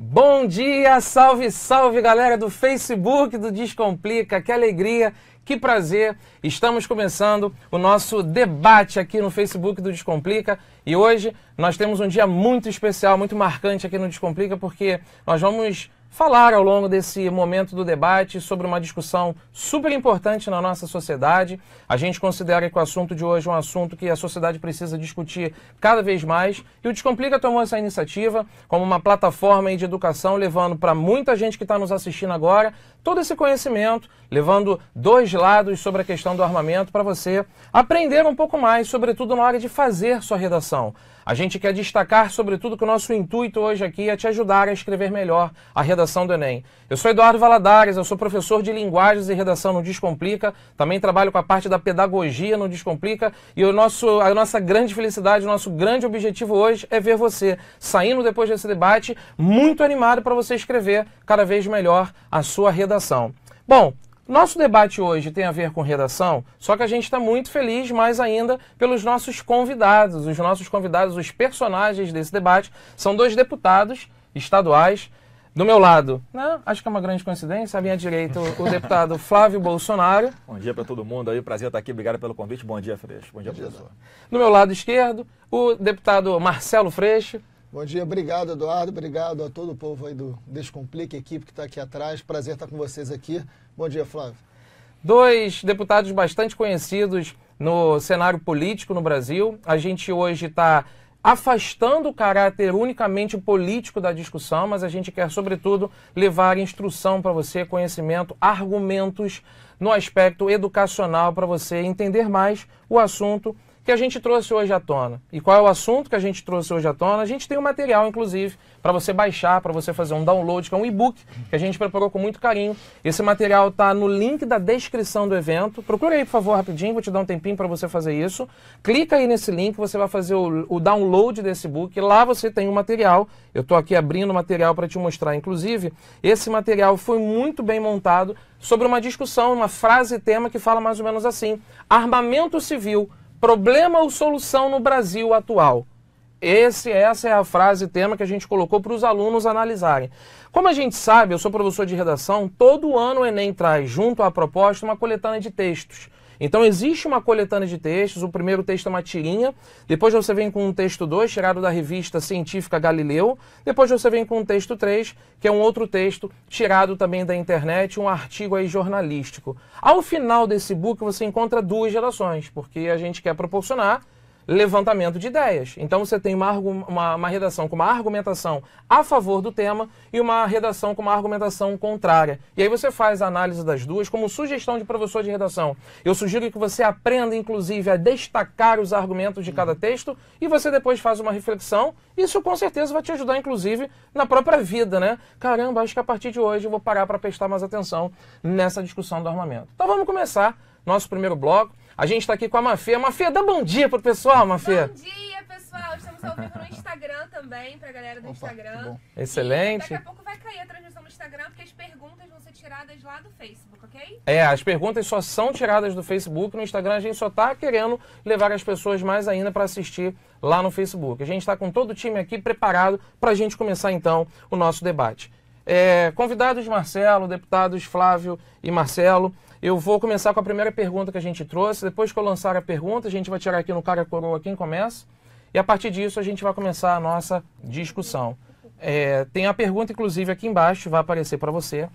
Bom dia, salve, salve galera do Facebook do Descomplica, que alegria, que prazer. Estamos começando o nosso debate aqui no Facebook do Descomplica e hoje nós temos um dia muito especial, muito marcante aqui no Descomplica, porque nós vamos falar ao longo desse momento do debate sobre uma discussão super importante na nossa sociedade. A gente considera que o assunto de hoje é um assunto que a sociedade precisa discutir cada vez mais. E o Descomplica tomou essa iniciativa como uma plataforma de educação, levando para muita gente que está nos assistindo agora todo esse conhecimento, levando dois lados sobre a questão do armamento para você aprender um pouco mais, sobretudo na hora de fazer sua redação. A gente quer destacar, sobretudo, que o nosso intuito hoje aqui é te ajudar a escrever melhor a redação do Enem. Eu sou Eduardo Valadares, eu sou professor de linguagens e redação no Descomplica, também trabalho com a parte da pedagogia no Descomplica e a nossa grande felicidade, o nosso grande objetivo hoje é ver você saindo depois desse debate muito animado para você escrever cada vez melhor a sua redação. Bom, nosso debate hoje tem a ver com redação, só que a gente está muito feliz mais ainda pelos nossos convidados. Os nossos convidados, os personagens desse debate, são dois deputados estaduais. Do meu lado, né, acho que é uma grande coincidência, à minha direita, o deputado Flávio Bolsonaro. Bom dia para todo mundo aí, prazer estar aqui, obrigado pelo convite. Bom dia, Freixo. Bom dia, professor. Do meu lado esquerdo, o deputado Marcelo Freixo. Bom dia, obrigado Eduardo, obrigado a todo o povo aí do Descomplica, equipe que está aqui atrás, prazer estar com vocês aqui. Bom dia, Flávio. Dois deputados bastante conhecidos no cenário político no Brasil. A gente hoje está afastando o caráter unicamente político da discussão, mas a gente quer, sobretudo, levar instrução para você, conhecimento, argumentos no aspecto educacional para você entender mais o assunto que a gente trouxe hoje à tona. E qual é o assunto que a gente trouxe hoje à tona? A gente tem um material, inclusive, para você baixar, para você fazer um download, que é um e-book que a gente preparou com muito carinho. Esse material está no link da descrição do evento. Procura aí, por favor, rapidinho, vou te dar um tempinho para você fazer isso. Clica aí nesse link, você vai fazer o download desse e-book. Lá você tem o material. Eu estou aqui abrindo o material para te mostrar. Inclusive, esse material foi muito bem montado sobre uma discussão, uma frase-tema que fala mais ou menos assim: armamento civil, problema ou solução no Brasil atual? Essa é a frase-tema que a gente colocou para os alunos analisarem. Como a gente sabe, eu sou professor de redação, todo ano o Enem traz, junto à proposta, uma coletânea de textos. Então existe uma coletânea de textos, o primeiro texto é uma tirinha, depois você vem com um texto 2, tirado da revista científica Galileu, depois você vem com um texto 3, que é um outro texto tirado também da internet, um artigo aí jornalístico. Ao final desse book você encontra duas redações, porque a gente quer proporcionar levantamento de ideias. Então você tem uma redação com uma argumentação a favor do tema e uma redação com uma argumentação contrária. E aí você faz a análise das duas como sugestão de professor de redação. Eu sugiro que você aprenda, inclusive, a destacar os argumentos de cada texto e você depois faz uma reflexão. Isso com certeza vai te ajudar, inclusive, na própria vida, né? Caramba, acho que a partir de hoje eu vou parar para prestar mais atenção nessa discussão do armamento. Então vamos começar nosso primeiro bloco. A gente está aqui com a Mafê. Mafê, dá bom dia pro pessoal, Mafê. Bom dia, pessoal. Estamos ao vivo no Instagram também, pra galera do Instagram. Excelente. E daqui a pouco vai cair a transmissão no Instagram, porque as perguntas vão ser tiradas lá do Facebook, ok? As perguntas só são tiradas do Facebook. No Instagram a gente só está querendo levar as pessoas mais ainda para assistir lá no Facebook. A gente está com todo o time aqui preparado para a gente começar então o nosso debate. Convidados Marcelo, deputados Flávio e Marcelo, eu vou começar com a primeira pergunta que a gente trouxe. Depois que eu lançar a pergunta, a gente vai tirar aqui no cara coroa quem começa. E a partir disso a gente vai começar a nossa discussão. Tem a pergunta, inclusive, aqui embaixo, vai aparecer para você.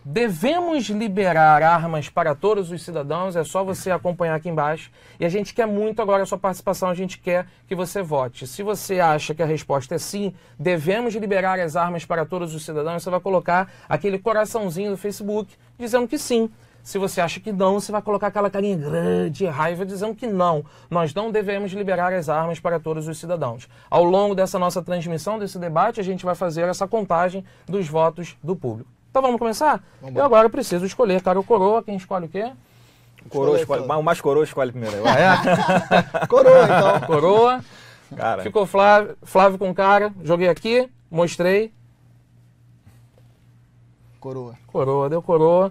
Devemos liberar armas para todos os cidadãos? É só você acompanhar aqui embaixo. E a gente quer muito agora a sua participação, a gente quer que você vote. Se você acha que a resposta é sim, devemos liberar as armas para todos os cidadãos, você vai colocar aquele coraçãozinho do Facebook dizendo que sim. Se você acha que não, você vai colocar aquela carinha grande de raiva dizendo que não. Nós não devemos liberar as armas para todos os cidadãos. Ao longo dessa nossa transmissão, desse debate, a gente vai fazer essa contagem dos votos do público. Então vamos começar? Eu agora preciso escolher cara ou coroa. Quem escolhe o quê? Coroa escolhe. O mais coroa escolhe primeiro. Coroa, então. Coroa. Cara. Ficou Flávio com cara. Joguei aqui, mostrei. Coroa. Coroa, deu coroa.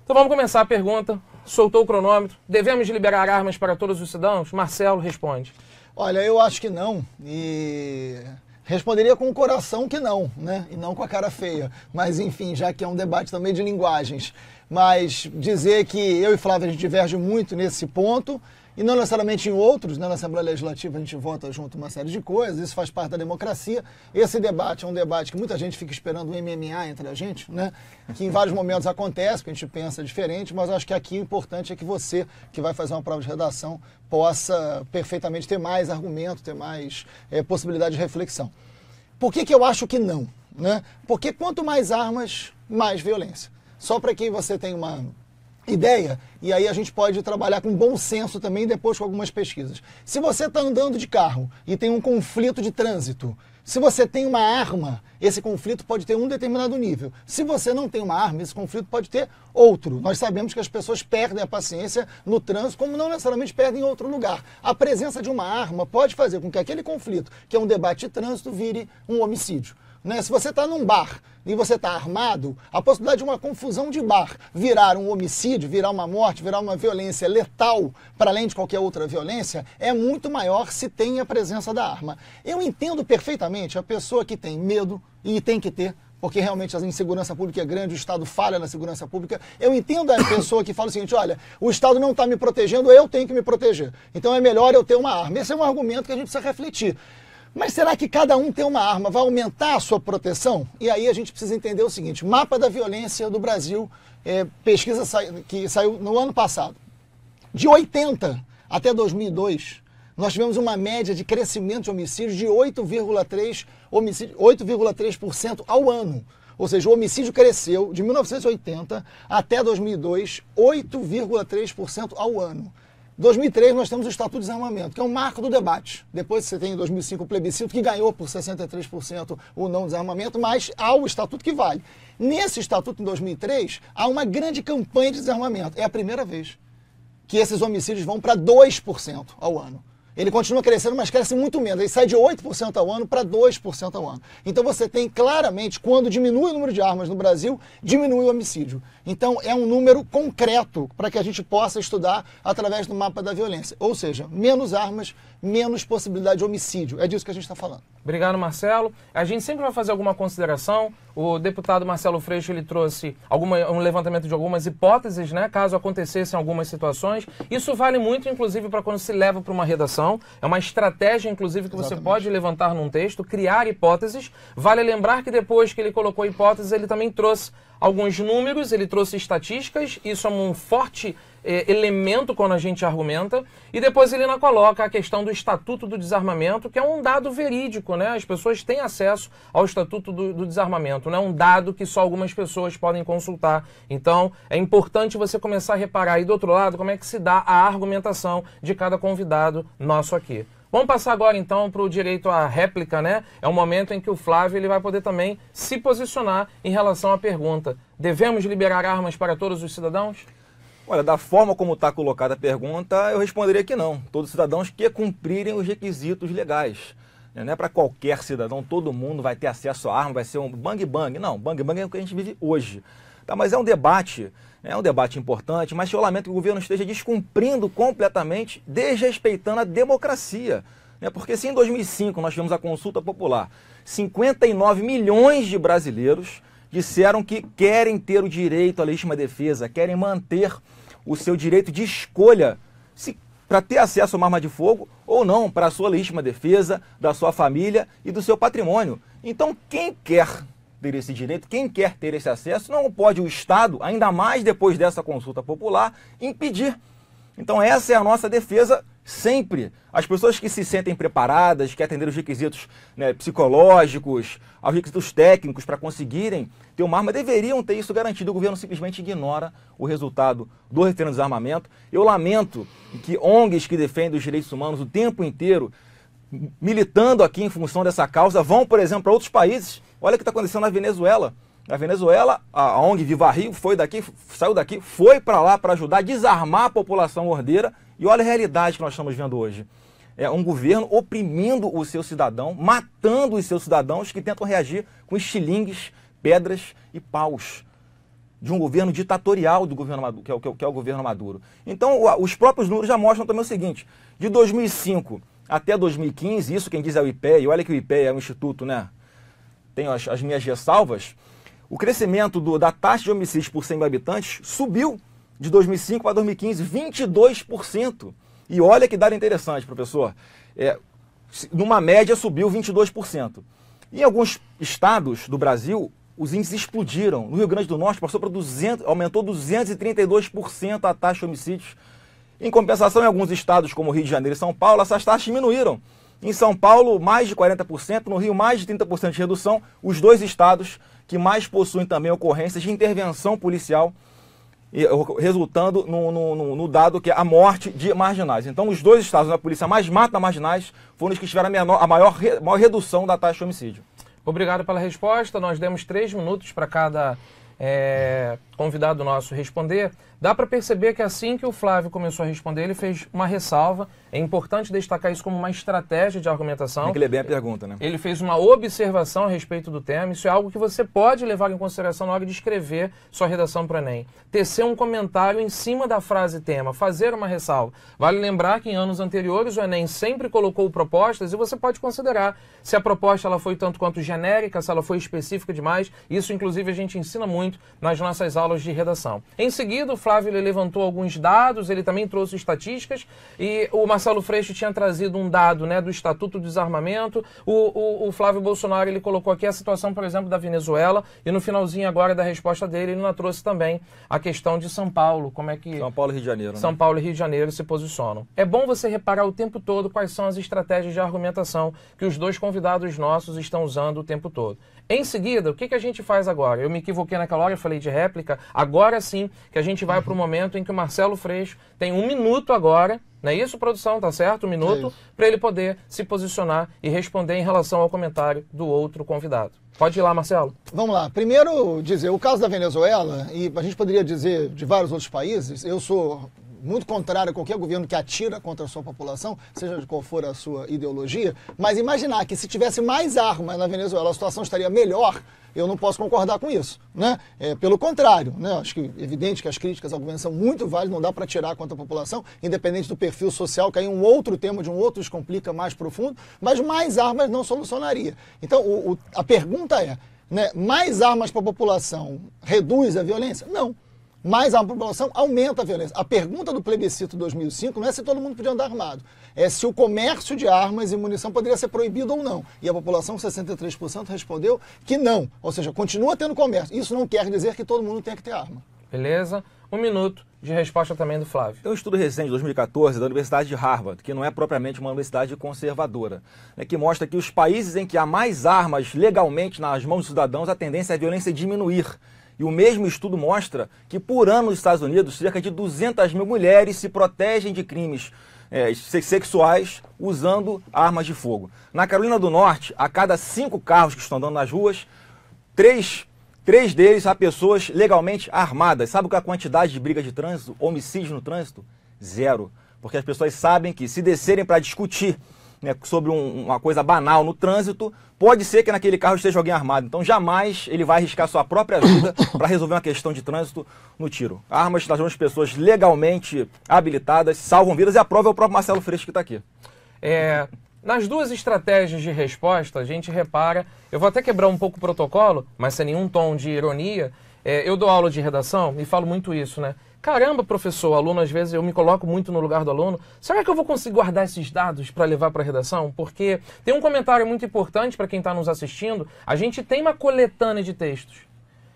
Então vamos começar a pergunta. Soltou o cronômetro. Devemos liberar armas para todos os cidadãos? Marcelo responde. Olha, eu acho que não. E Responderia com o coração que não, né? E não com a cara feia. Mas, enfim, já que é um debate também de linguagens. Mas dizer que eu e Flávio a gente diverge muito nesse ponto, e não necessariamente em outros, né? Na Assembleia Legislativa a gente vota junto uma série de coisas, isso faz parte da democracia. Esse debate é um debate que muita gente fica esperando um MMA entre a gente, né? Que em vários momentos acontece, porque a gente pensa diferente, mas acho que aqui o importante é que você, que vai fazer uma prova de redação, possa perfeitamente ter mais argumento, ter mais possibilidade de reflexão. Por que eu acho que não? Né? Porque quanto mais armas, mais violência. Só para que você tenha uma ideia, e aí a gente pode trabalhar com bom senso também depois com algumas pesquisas. Se você está andando de carro e tem um conflito de trânsito, se você tem uma arma, esse conflito pode ter um determinado nível. Se você não tem uma arma, esse conflito pode ter outro. Nós sabemos que as pessoas perdem a paciência no trânsito, como não necessariamente perdem em outro lugar. A presença de uma arma pode fazer com que aquele conflito, que é um debate de trânsito, vire um homicídio. Né? Se você está num bar e você está armado, a possibilidade de uma confusão de bar virar um homicídio, virar uma morte, virar uma violência letal, para além de qualquer outra violência, é muito maior se tem a presença da arma. Eu entendo perfeitamente a pessoa que tem medo, e tem que ter, porque realmente a insegurança pública é grande, o Estado falha na segurança pública. Eu entendo a pessoa que fala o seguinte, olha, o Estado não está me protegendo, eu tenho que me proteger. Então é melhor eu ter uma arma. Esse é um argumento que a gente precisa refletir. Mas será que cada um tem uma arma vai aumentar a sua proteção? E aí a gente precisa entender o seguinte, mapa da violência do Brasil, pesquisa que saiu no ano passado. De 80 até 2002, nós tivemos uma média de crescimento de homicídios de 8,3% ao ano. Ou seja, o homicídio cresceu de 1980 até 2002, 8,3% ao ano. Em 2003 nós temos o Estatuto de Desarmamento, que é um marco do debate. Depois você tem em 2005 o plebiscito, que ganhou por 63% o não desarmamento, mas há o Estatuto que vale. Nesse Estatuto, em 2003, há uma grande campanha de desarmamento. É a primeira vez que esses homicídios vão para 2% ao ano. Ele continua crescendo, mas cresce muito menos. Ele sai de 8% ao ano para 2% ao ano. Então você tem claramente, quando diminui o número de armas no Brasil, diminui o homicídio. Então é um número concreto para que a gente possa estudar através do mapa da violência. Ou seja, menos armas, menos possibilidade de homicídio. É disso que a gente está falando. Obrigado, Marcelo. A gente sempre vai fazer alguma consideração. O deputado Marcelo Freixo, ele trouxe um levantamento de algumas hipóteses, né, caso acontecessem algumas situações. Isso vale muito, inclusive, para quando se leva para uma redação. É uma estratégia, inclusive, que você pode levantar num texto, criar hipóteses. Vale lembrar que depois que ele colocou hipóteses, ele também trouxe alguns números, ele trouxe estatísticas. Isso é um forte elemento quando a gente argumenta, e depois ele ainda coloca a questão do Estatuto do Desarmamento, que é um dado verídico, né? As pessoas têm acesso ao Estatuto do Desarmamento, não é um dado que só algumas pessoas podem consultar. Então, é importante você começar a reparar aí do outro lado como é que se dá a argumentação de cada convidado nosso aqui. Vamos passar agora então para o direito à réplica, né? É um momento em que o Flávio ele vai poder também se posicionar em relação à pergunta. Devemos liberar armas para todos os cidadãos? Olha, da forma como está colocada a pergunta, eu responderia que não. Todos os cidadãos que cumprirem os requisitos legais. Não é para qualquer cidadão, todo mundo vai ter acesso à arma, vai ser um bang-bang. Não, bang-bang é o que a gente vive hoje. Tá, mas é um debate importante, mas eu lamento que o governo esteja descumprindo completamente, desrespeitando a democracia. Porque se em 2005 nós tivemos a consulta popular, 59 milhões de brasileiros disseram que querem ter o direito à legítima defesa, querem manter o seu direito de escolha para ter acesso a uma arma de fogo ou não, para a sua legítima defesa, da sua família e do seu patrimônio. Então, quem quer ter esse direito, quem quer ter esse acesso, não pode o Estado, ainda mais depois dessa consulta popular, impedir. Então, essa é a nossa defesa sempre. As pessoas que se sentem preparadas, que atender os requisitos psicológicos, aos requisitos técnicos para conseguirem ter uma arma, deveriam ter isso garantido. O governo simplesmente ignora o resultado do referendo de desarmamento. Eu lamento que ONGs que defendem os direitos humanos o tempo inteiro, militando aqui em função dessa causa, vão, por exemplo, para outros países. Olha o que está acontecendo na Venezuela. Na Venezuela, a ONG Viva Rio saiu daqui, foi para lá para ajudar a desarmar a população ordeira. E olha a realidade que nós estamos vendo hoje. É um governo oprimindo o seu cidadão, matando os seus cidadãos que tentam reagir com estilingues, pedras e paus. De um governo ditatorial do governo Maduro, que é o governo Maduro. Então, os próprios números já mostram também o seguinte: de 2005 até 2015, isso quem diz é o IPEA, e olha que o IPEA é um instituto, né? Tenho as minhas ressalvas, o crescimento da taxa de homicídios por 100 mil habitantes subiu de 2005 para 2015, 22%. E olha que dado interessante, professor. Numa média subiu 22%. Em alguns estados do Brasil, os índices explodiram. No Rio Grande do Norte passou para aumentou 232% a taxa de homicídios. Em compensação, em alguns estados como Rio de Janeiro e São Paulo, essas taxas diminuíram. Em São Paulo, mais de 40%, no Rio, mais de 30% de redução. Os dois estados que mais possuem também ocorrências de intervenção policial, resultando no dado que é a morte de marginais. Então, os dois estados onde a polícia mais mata marginais foram os que tiveram a maior redução da taxa de homicídio. Obrigado pela resposta. Nós demos 3 minutos para cada convidado nosso responder. Dá para perceber que assim que o Flávio começou a responder, ele fez uma ressalva. É importante destacar isso como uma estratégia de argumentação. Tem que ler bem a pergunta, né? Ele fez uma observação a respeito do tema. Isso é algo que você pode levar em consideração na hora de escrever sua redação para o Enem. Tecer um comentário em cima da frase tema, fazer uma ressalva. Vale lembrar que em anos anteriores o Enem sempre colocou propostas e você pode considerar se a proposta ela foi tanto quanto genérica, se ela foi específica demais. Isso, inclusive, a gente ensina muito nas nossas aulas de redação. Em seguida, o Flávio ele levantou alguns dados, ele também trouxe estatísticas e o Marcelo Freixo tinha trazido um dado, né, do Estatuto do Desarmamento. O Flávio Bolsonaro ele colocou aqui a situação, por exemplo, da Venezuela e no finalzinho agora da resposta dele ele não trouxe também a questão de São Paulo, como é que São Paulo e Rio de Janeiro, São Paulo e Rio de Janeiro se posicionam. É bom você reparar o tempo todo quais são as estratégias de argumentação que os dois convidados nossos estão usando o tempo todo. Em seguida, o que a gente faz agora? Eu me equivoquei naquela hora, eu falei de réplica. Agora sim que a gente vai para o momento em que o Marcelo Freixo tem 1 minuto agora, não é isso, produção? Tá certo? 1 minuto para ele poder se posicionar e responder em relação ao comentário do outro convidado. Pode ir lá, Marcelo. Vamos lá. Primeiro dizer, o caso da Venezuela, e a gente poderia dizer de vários outros países, eu sou muito contrário a qualquer governo que atira contra a sua população, seja de qual for a sua ideologia, mas imaginar que se tivesse mais armas na Venezuela a situação estaria melhor, eu não posso concordar com isso, né? Pelo contrário, né? Acho que é evidente que as críticas ao governo são muito válidas, não dá para tirar contra a população, independente do perfil social, que aí um outro tema de um outro descomplica mais profundo, mas mais armas não solucionaria. Então, a pergunta é, né, mais armas para a população reduz a violência? Não. Mais a população aumenta a violência. A pergunta do plebiscito 2005 não é se todo mundo podia andar armado, é se o comércio de armas e munição poderia ser proibido ou não. E a população, 63%, respondeu que não. Ou seja, continua tendo comércio. Isso não quer dizer que todo mundo tenha que ter arma. Beleza? 1 minuto de resposta também do Flávio. Tem um estudo recente de 2014 da Universidade de Harvard, que não é propriamente uma universidade conservadora, né, que mostra que os países em que há mais armas legalmente nas mãos dos cidadãos, a tendência é a violência diminuir. E o mesmo estudo mostra que, por ano, nos Estados Unidos, cerca de 200 mil mulheres se protegem de crimes sexuais usando armas de fogo. Na Carolina do Norte, a cada 5 carros que estão andando nas ruas, 3 deles há pessoas legalmente armadas. Sabe qual é a quantidade de brigas de trânsito, homicídios no trânsito? 0. Porque as pessoas sabem que se descerem para discutir, né, sobre uma coisa banal no trânsito, pode ser que naquele carro esteja alguém armado. Então jamais ele vai arriscar sua própria vida para resolver uma questão de trânsito no tiro. Armas nas mãos de pessoas legalmente habilitadas salvam vidas, e a prova é o próprio Marcelo Freixo que está aqui. Nas duas estratégias de resposta, a gente repara, eu vou até quebrar um pouco o protocolo, mas sem nenhum tom de ironia, eu dou aula de redação e falo muito isso, né? Caramba, professor, aluno, às vezes eu me coloco muito no lugar do aluno. Será que eu vou conseguir guardar esses dados para levar para a redação? Porque tem um comentário muito importante para quem está nos assistindo. A gente tem uma coletânea de textos.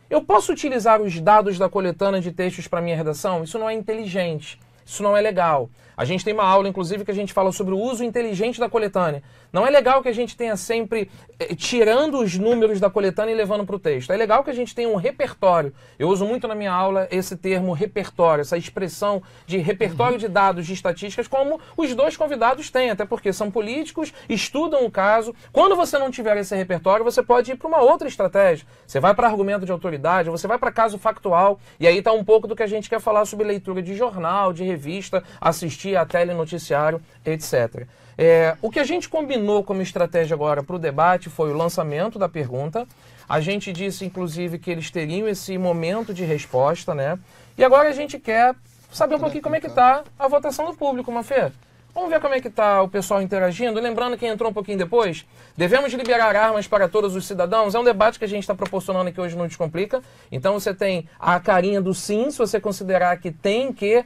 Eu posso utilizar os dados da coletânea de textos para minha redação? Isso não é inteligente. Isso não é legal. A gente tem uma aula, inclusive, que a gente fala sobre o uso inteligente da coletânea. Não é legal que a gente tenha sempre tirando os números da coletânea e levando para o texto. É legal que a gente tenha um repertório. Eu uso muito na minha aula esse termo repertório, essa expressão de repertório de dados, de estatísticas, como os dois convidados têm, até porque são políticos, estudam o caso. Quando você não tiver esse repertório, você pode ir para uma outra estratégia. Você vai para argumento de autoridade, você vai para caso factual, e aí está um pouco do que a gente quer falar sobre leitura de jornal, de revista, assistir a telenoticiário, etc. O que a gente combinou como estratégia agora para o debate foi o lançamento da pergunta. A gente disse, inclusive, que eles teriam esse momento de resposta, né? E agora a gente quer saber um pouquinho como é que está a votação do público, Mafê. Vamos ver como é que está o pessoal interagindo. Lembrando, quem entrou um pouquinho depois, devemos liberar armas para todos os cidadãos? É um debate que a gente está proporcionando aqui hoje no Descomplica. Então você tem a carinha do sim, se você considerar que tem que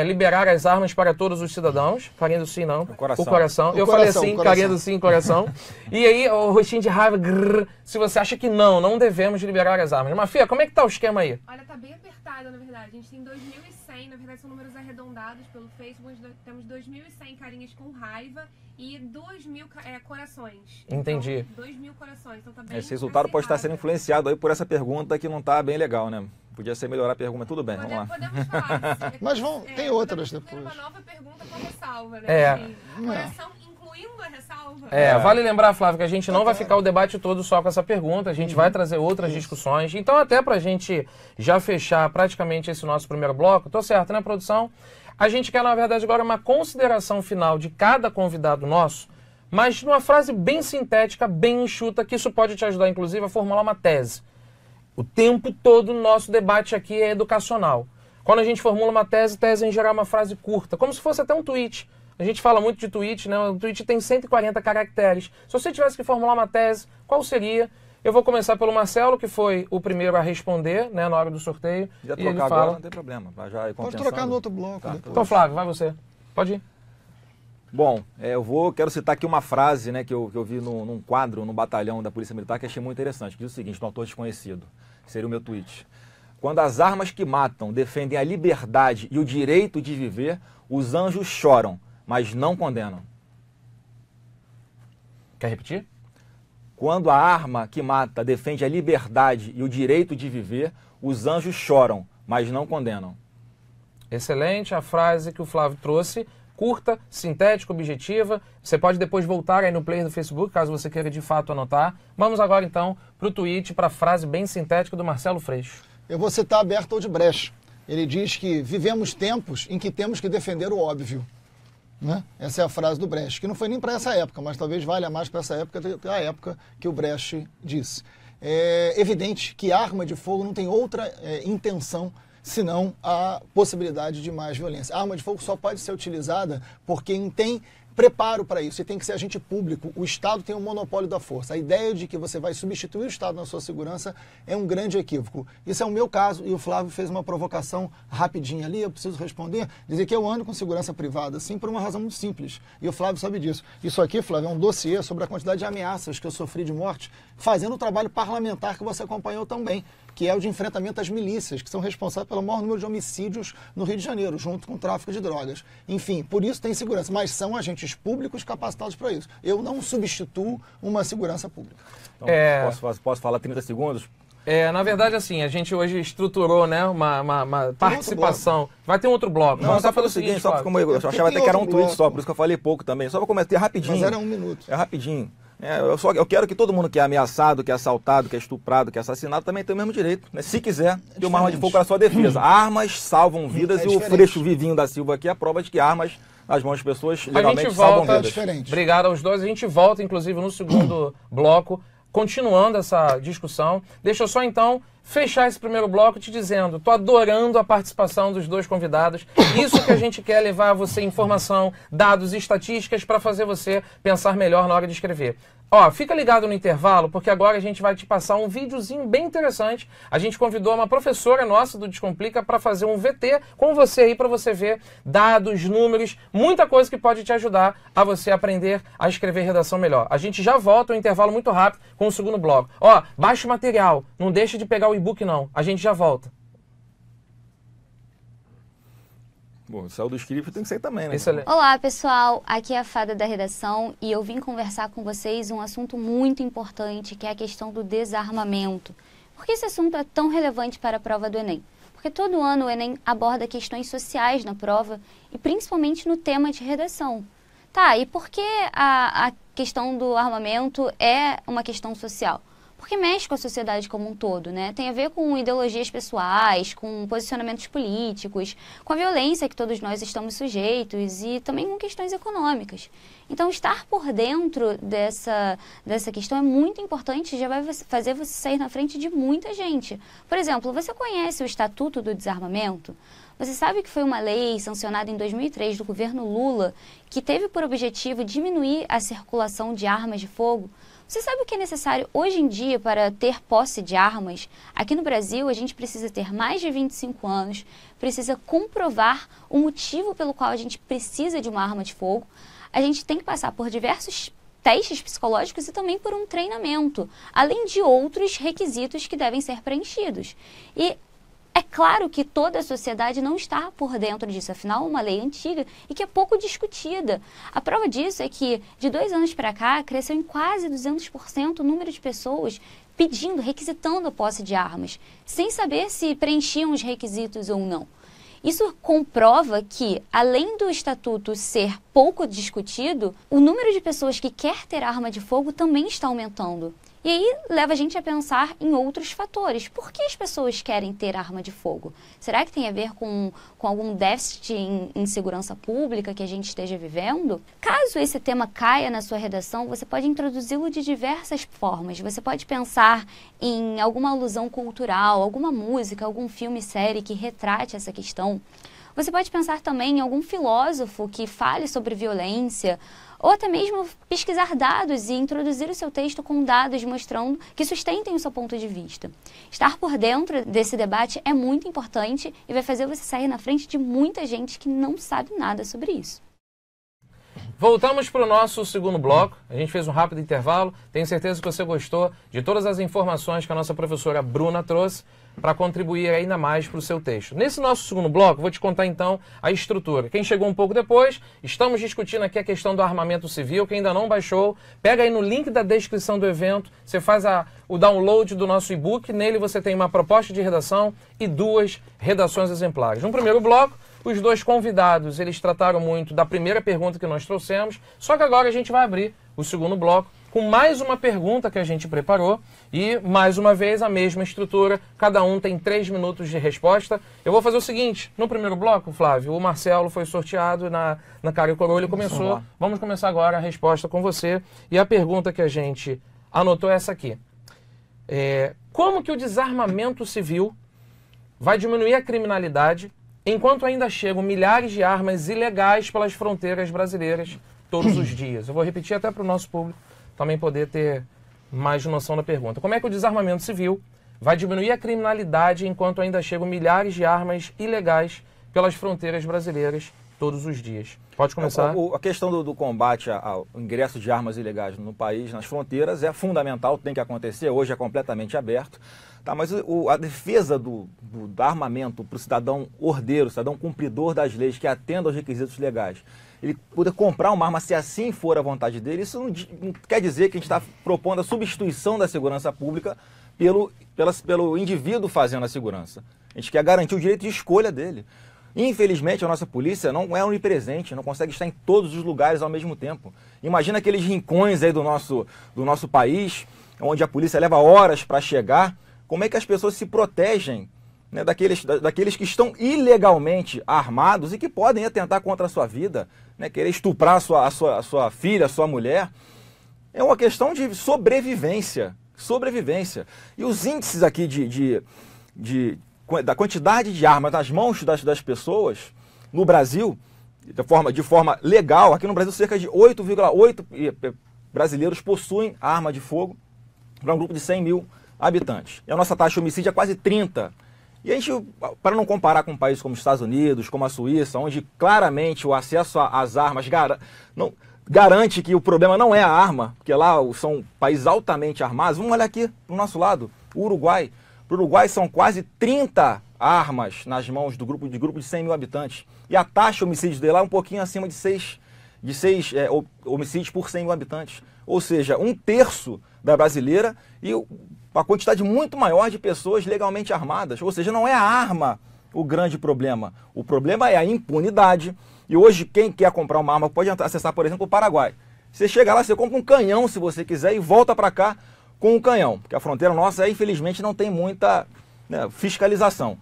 liberar as armas para todos os cidadãos. Carinha do sim, não. O coração. Eu falei assim, carinha do sim, coração. E aí, o rostinho de raiva, grrr, se você acha que não devemos liberar as armas. Mafia, como é que tá o esquema aí? Olha, tá bem apertado, na verdade. A gente tem 2.100, na verdade são números arredondados pelo Facebook. Temos 2.100 carinhas com raiva e 2.000 corações. Entendi. Então, 2.000 corações, então tá bem Esse resultado pode estar sendo influenciado aí por essa pergunta que não está bem legal, né? Podia ser melhorar a pergunta, mas tudo bem, vamos lá. Podemos falar. Mas tem outras depois. Uma nova pergunta com ressalva, né? É. Assim, coração incluindo a ressalva. Vale lembrar, Flávio, que a gente não vai ficar o debate todo só com essa pergunta, a gente vai trazer outras discussões. Então, até pra gente já fechar praticamente esse nosso primeiro bloco, tô certo, né, produção? A gente quer, na verdade, agora uma consideração final de cada convidado nosso, mas numa frase bem sintética, bem enxuta, que isso pode te ajudar, inclusive, a formular uma tese. O tempo todo o nosso debate aqui é educacional. Quando a gente formula uma tese em geral é uma frase curta, como se fosse até um tweet. A gente fala muito de tweet, né? O tweet tem 140 caracteres. Se você tivesse que formular uma tese, qual seria? Eu vou começar pelo Marcelo, que foi o primeiro a responder, né, na hora do sorteio. Já e ele trocar fala... agora, não tem problema. Vai já ir Pode trocar no outro bloco. Depois. Então, Flávio, vai você. Pode ir. Bom, quero citar aqui uma frase, né, que eu vi num quadro, no batalhão da Polícia Militar, que achei muito interessante, que diz o seguinte, no autor desconhecido, seria o meu tweet. Quando as armas que matam defendem a liberdade e o direito de viver, os anjos choram, mas não condenam. Quer repetir? Quando a arma que mata defende a liberdade e o direito de viver, os anjos choram, mas não condenam. Excelente a frase que o Flávio trouxe. Curta, sintética, objetiva. Você pode depois voltar aí no player do Facebook, caso você queira de fato anotar. Vamos agora então para o tweet, para a frase bem sintética do Marcelo Freixo. Eu vou citar Bertolt Brecht. Ele diz que vivemos tempos em que temos que defender o óbvio. Né? Essa é a frase do Brecht, que não foi nem para essa época, mas talvez valha mais para essa época do que a época que o Brecht disse. É evidente que arma de fogo não tem outra intenção senão a possibilidade de mais violência. A arma de fogo só pode ser utilizada por quem tem preparo para isso, e tem que ser agente público. O Estado tem um monopólio da força. A ideia de que você vai substituir o Estado na sua segurança é um grande equívoco. Isso é o meu caso, e o Flávio fez uma provocação rapidinha ali, eu preciso responder, dizer que eu ando com segurança privada, sim, por uma razão muito simples, e o Flávio sabe disso. Isso aqui, Flávio, é um dossiê sobre a quantidade de ameaças que eu sofri de morte, fazendo o trabalho parlamentar que você acompanhou também, que é o de enfrentamento às milícias, que são responsáveis pelo maior número de homicídios no Rio de Janeiro, junto com o tráfico de drogas. Enfim, por isso tem segurança, mas são agentes públicos capacitados para isso. Eu não substituo uma segurança pública. Então, posso falar 30 segundos? Na verdade, assim, a gente hoje estruturou, né, uma participação. Vai ter um outro bloco. Não, só pelo seguinte, só como eu achava até que era um tweet só, por isso que eu falei pouco também. Só vou começar rapidinho. Mas era 1 minuto. É rapidinho. Eu quero que todo mundo que é ameaçado, que é assaltado, que é estuprado, que é assassinado, também tenha o mesmo direito, né? Se quiser, ter uma arma de fogo para a sua defesa. Armas salvam vidas e o Freixo Vivinho da Silva aqui é a prova de que armas nas mãos de pessoas legalmente salvam vidas. Diferente. Obrigado aos dois. A gente volta, inclusive, no segundo bloco, continuando essa discussão. Deixa eu só, então, fechar esse primeiro bloco te dizendo, tô adorando a participação dos dois convidados. Isso que a gente quer levar a você informação, dados e estatísticas para fazer você pensar melhor na hora de escrever. Ó, fica ligado no intervalo, porque agora a gente vai te passar um videozinho bem interessante. A gente convidou uma professora nossa do Descomplica para fazer um VT com você aí, para você ver dados, números, muita coisa que pode te ajudar a você aprender a escrever redação melhor. A gente já volta, um intervalo muito rápido com o segundo bloco. Ó, baixa o material, não deixa de pegar o e-book não, a gente já volta. Bom, saiu do script, tem que sair também, né? Excelente. Olá, pessoal. Aqui é a Fada da Redação e eu vim conversar com vocês um assunto muito importante, que é a questão do desarmamento. Por que esse assunto é tão relevante para a prova do Enem? Porque todo ano o Enem aborda questões sociais na prova e principalmente no tema de redação. Tá, e por que a questão do armamento é uma questão social? Porque mexe com a sociedade como um todo, né? Tem a ver com ideologias pessoais, com posicionamentos políticos, com a violência que todos nós estamos sujeitos e também com questões econômicas. Então, estar por dentro dessa questão é muito importante, já vai fazer você sair na frente de muita gente. Por exemplo, você conhece o Estatuto do Desarmamento? Você sabe que foi uma lei sancionada em 2003 do governo Lula que teve por objetivo diminuir a circulação de armas de fogo? Você sabe o que é necessário hoje em dia para ter posse de armas? Aqui no Brasil, a gente precisa ter mais de 25 anos, precisa comprovar o motivo pelo qual a gente precisa de uma arma de fogo. A gente tem que passar por diversos testes psicológicos e também por um treinamento, além de outros requisitos que devem ser preenchidos. E é claro que toda a sociedade não está por dentro disso, afinal é uma lei antiga e que é pouco discutida. A prova disso é que de 2 anos para cá cresceu em quase 200% o número de pessoas pedindo, requisitando a posse de armas, sem saber se preenchiam os requisitos ou não. Isso comprova que, além do estatuto ser pouco discutido, o número de pessoas que quer ter arma de fogo também está aumentando. E aí leva a gente a pensar em outros fatores. Por que as pessoas querem ter arma de fogo? Será que tem a ver com algum déficit em segurança pública que a gente esteja vivendo? Caso esse tema caia na sua redação, você pode introduzi-lo de diversas formas. Você pode pensar em alguma alusão cultural, alguma música, algum filme, série que retrate essa questão. Você pode pensar também em algum filósofo que fale sobre violência, ou até mesmo pesquisar dados e introduzir o seu texto com dados mostrando que sustentem o seu ponto de vista. Estar por dentro desse debate é muito importante e vai fazer você sair na frente de muita gente que não sabe nada sobre isso. Voltamos para o nosso segundo bloco. A gente fez um rápido intervalo. Tenho certeza que você gostou de todas as informações que a nossa professora Bruna trouxe para contribuir ainda mais para o seu texto. Nesse nosso segundo bloco, vou te contar então a estrutura. Quem chegou um pouco depois, estamos discutindo aqui a questão do armamento civil. Quem ainda não baixou, pega aí no link da descrição do evento, você faz o download do nosso e-book. Nele você tem uma proposta de redação e 2 redações exemplares. No primeiro bloco, os 2 convidados, eles trataram muito da primeira pergunta que nós trouxemos, só que agora a gente vai abrir o segundo bloco com mais uma pergunta que a gente preparou e, mais uma vez, a mesma estrutura. Cada um tem 3 minutos de resposta. Eu vou fazer o seguinte, no primeiro bloco, Flávio, o Marcelo foi sorteado na Cara e Coroa, ele começou. Vamos começar agora a resposta com você. E a pergunta que a gente anotou é essa aqui. Como que o desarmamento civil vai diminuir a criminalidade enquanto ainda chegam milhares de armas ilegais pelas fronteiras brasileiras todos os dias? Eu vou repetir até para o nosso público também poder ter mais noção da pergunta. Como é que o desarmamento civil vai diminuir a criminalidade enquanto ainda chegam milhares de armas ilegais pelas fronteiras brasileiras todos os dias? Pode começar. A questão do combate ao ingresso de armas ilegais no país, nas fronteiras, é fundamental, tem que acontecer, hoje é completamente aberto. Tá, mas a defesa do armamento para o cidadão ordeiro, cidadão cumpridor das leis, que atenda aos requisitos legais, ele poder comprar uma arma se assim for a vontade dele, isso não quer dizer que a gente está propondo a substituição da segurança pública pelo indivíduo fazendo a segurança. A gente quer garantir o direito de escolha dele. Infelizmente, a nossa polícia não é onipresente, não consegue estar em todos os lugares ao mesmo tempo. Imagina aqueles rincões aí do nosso país, onde a polícia leva horas para chegar. Como é que as pessoas se protegem, né, daqueles que estão ilegalmente armados e que podem atentar contra a sua vida, né, querer estuprar a sua filha, a sua mulher? É uma questão de sobrevivência. E os índices aqui da quantidade de armas nas mãos das pessoas no Brasil, de forma legal, aqui no Brasil cerca de 8,8 brasileiros possuem arma de fogo para um grupo de 100 mil habitantes. E a nossa taxa de homicídio é quase 30. E a gente, para não comparar com países como os Estados Unidos, como a Suíça, onde claramente o acesso às armas garante que o problema não é a arma, porque lá são países altamente armados, vamos olhar aqui do nosso lado, o Uruguai. Para o Uruguai são quase 30 armas nas mãos do grupo de 100 mil habitantes. E a taxa de homicídios dele lá é um pouquinho acima de 6 homicídios por 100 mil habitantes. Ou seja, 1/3 da brasileira e uma quantidade muito maior de pessoas legalmente armadas. Ou seja, não é a arma o grande problema. O problema é a impunidade. E hoje quem quer comprar uma arma pode acessar, por exemplo, o Paraguai. Você chega lá, você compra um canhão se você quiser e volta para cá com um canhão. Porque a fronteira nossa, infelizmente, não tem muita fiscalização.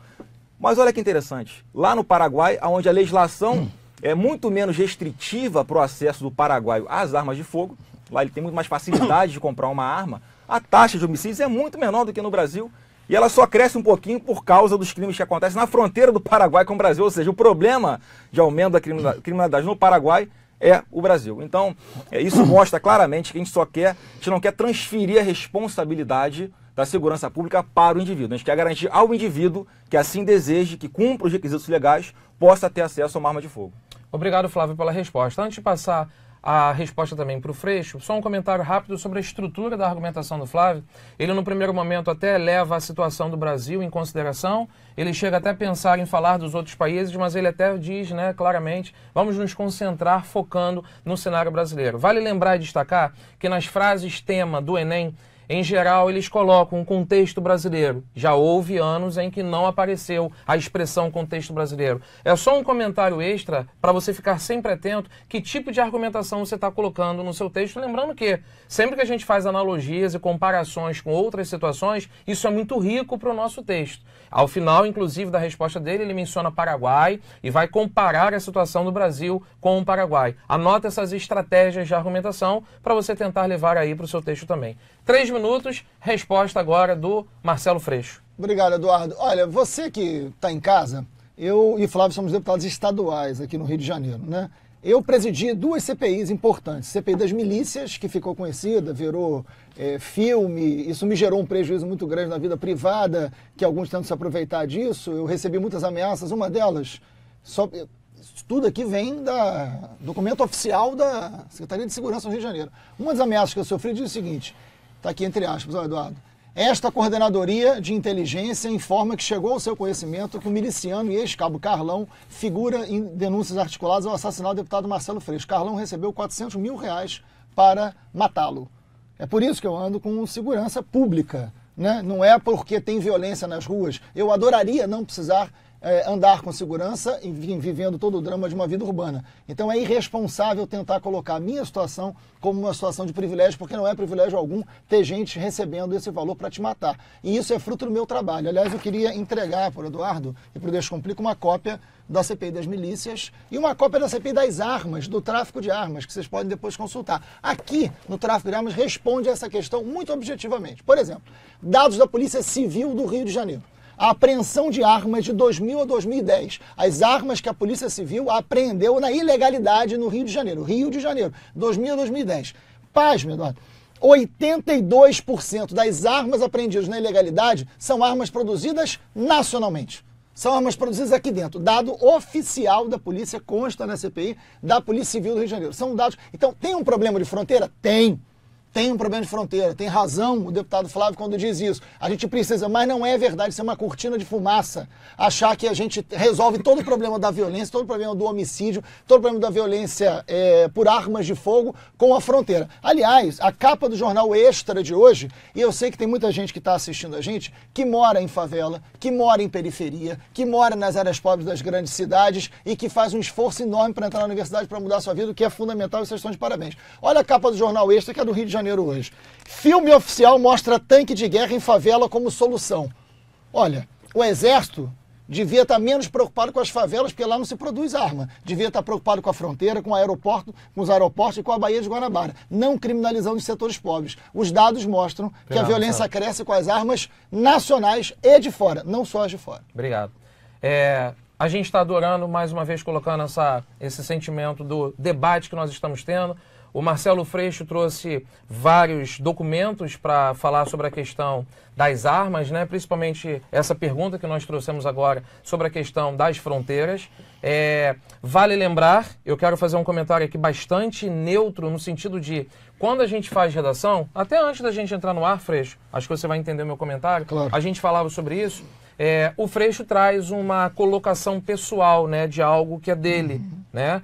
Mas olha que interessante. Lá no Paraguai, onde a legislação é muito menos restritiva para o acesso do paraguaio às armas de fogo, lá ele tem muito mais facilidade de comprar uma arma, a taxa de homicídios é muito menor do que no Brasil. E ela só cresce um pouquinho por causa dos crimes que acontecem na fronteira do Paraguai com o Brasil. Ou seja, o problema de aumento da criminalidade no Paraguai é o Brasil. Então, isso mostra claramente que a gente não quer transferir a responsabilidade da segurança pública para o indivíduo. A gente quer garantir ao indivíduo que assim deseje, que cumpra os requisitos legais, possa ter acesso a uma arma de fogo. Obrigado, Flávio, pela resposta. Antes de passar a resposta também para o Freixo, só um comentário rápido sobre a estrutura da argumentação do Flávio. Ele, no primeiro momento, até leva a situação do Brasil em consideração, ele chega até a pensar em falar dos outros países, mas ele até diz, né, claramente, vamos nos concentrar focando no cenário brasileiro. Vale lembrar e destacar que nas frases tema do Enem, em geral, eles colocam um contexto brasileiro. Já houve anos em que não apareceu a expressão contexto brasileiro. É só um comentário extra para você ficar sempre atento que tipo de argumentação você está colocando no seu texto. Lembrando que sempre que a gente faz analogias e comparações com outras situações, isso é muito rico para o nosso texto. Ao final, inclusive, da resposta dele, ele menciona Paraguai e vai comparar a situação do Brasil com o Paraguai. Anota essas estratégias de argumentação para você tentar levar aí para o seu texto também. 3 minutos, resposta agora do Marcelo Freixo. Obrigado, Eduardo. Olha, você que está em casa, eu e Flávio somos deputados estaduais aqui no Rio de Janeiro, né? Eu presidi 2 CPIs importantes. CPI das milícias, que ficou conhecida, virou filme. Isso me gerou um prejuízo muito grande na vida privada, que alguns tentam se aproveitar disso. Eu recebi muitas ameaças. Uma delas, tudo aqui vem da documento oficial da Secretaria de Segurança do Rio de Janeiro. Uma das ameaças que eu sofri diz o seguinte, está aqui entre aspas, ó, Eduardo. Esta coordenadoria de inteligência informa que chegou ao seu conhecimento que o miliciano e ex-cabo Carlão figura em denúncias articuladas ao assassinato do deputado Marcelo Freixo. Carlão recebeu R$400 mil para matá-lo. É por isso que eu ando com segurança pública, né? Não é porque tem violência nas ruas. Eu adoraria não precisar andar com segurança e vivendo todo o drama de uma vida urbana. Então é irresponsável tentar colocar a minha situação como uma situação de privilégio, porque não é privilégio algum ter gente recebendo esse valor para te matar. E isso é fruto do meu trabalho. Aliás, eu queria entregar para o Eduardo e para o Descomplica uma cópia da CPI das milícias e uma cópia da CPI das armas, do tráfico de armas, que vocês podem depois consultar. Aqui, no tráfico de armas, responde a essa questão muito objetivamente. Por exemplo, dados da Polícia Civil do Rio de Janeiro. A apreensão de armas de 2000 a 2010. As armas que a Polícia Civil apreendeu na ilegalidade no Rio de Janeiro. Rio de Janeiro, 2000 a 2010. Pasme, Eduardo. 82% das armas apreendidas na ilegalidade são armas produzidas nacionalmente. São armas produzidas aqui dentro. Dado oficial da polícia, consta na CPI da Polícia Civil do Rio de Janeiro. São dados... Então, tem um problema de fronteira? Tem. Tem um problema de fronteira, tem razão o deputado Flávio quando diz isso. A gente precisa, mas não é verdade, isso é uma cortina de fumaça. Achar que a gente resolve todo o problema da violência, todo o problema do homicídio, todo o problema da violência por armas de fogo com a fronteira. Aliás, a capa do jornal Extra de hoje, e eu sei que tem muita gente que está assistindo a gente, que mora em favela, que mora em periferia, que mora nas áreas pobres das grandes cidades e que faz um esforço enorme para entrar na universidade, para mudar a sua vida, o que é fundamental e vocês estão de parabéns. Olha a capa do jornal Extra, que é do Rio de Janeiro hoje. Filme oficial mostra tanque de guerra em favela como solução. Olha, o Exército devia estar menos preocupado com as favelas, porque lá não se produz arma. Devia estar preocupado com a fronteira, com o aeroporto, com os aeroportos e com a Baía de Guanabara, não criminalizando os setores pobres. Os dados mostram que a violência cresce com as armas nacionais e de fora, não só as de fora. Obrigado. A gente está adorando, mais uma vez, colocando esse sentimento do debate que nós estamos tendo. O Marcelo Freixo trouxe vários documentos para falar sobre a questão das armas, né? Principalmente essa pergunta que nós trouxemos agora sobre a questão das fronteiras. Vale lembrar, eu quero fazer um comentário aqui bastante neutro, no sentido de, quando a gente faz redação, até antes da gente entrar no ar, Freixo, acho que você vai entender o meu comentário, claro. A gente falava sobre isso, o Freixo traz uma colocação pessoal, né, de algo que é dele, né?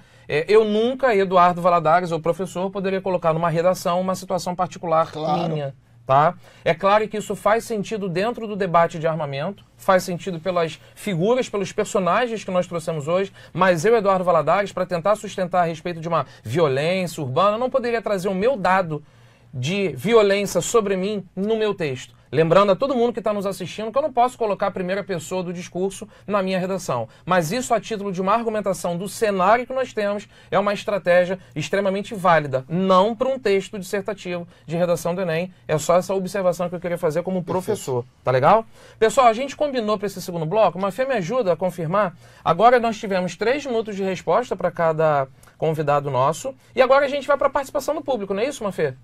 Eu nunca, Eduardo Valadares, ou professor, poderia colocar numa redação uma situação particular minha, tá? É claro que isso faz sentido dentro do debate de armamento, faz sentido pelas figuras, pelos personagens que nós trouxemos hoje, mas eu, Eduardo Valadares, para tentar sustentar a respeito de uma violência urbana, não poderia trazer o meu dado de violência sobre mim no meu texto. Lembrando a todo mundo que está nos assistindo que eu não posso colocar a primeira pessoa do discurso na minha redação. Mas isso, a título de uma argumentação do cenário que nós temos, é uma estratégia extremamente válida. Não para um texto dissertativo de redação do Enem. É só essa observação que eu queria fazer como professor. Tá legal? Pessoal, a gente combinou para esse segundo bloco. Mafê, me ajuda a confirmar. Agora nós tivemos 3 minutos de resposta para cada convidado nosso. E agora a gente vai para a participação do público, não é isso, Mafê?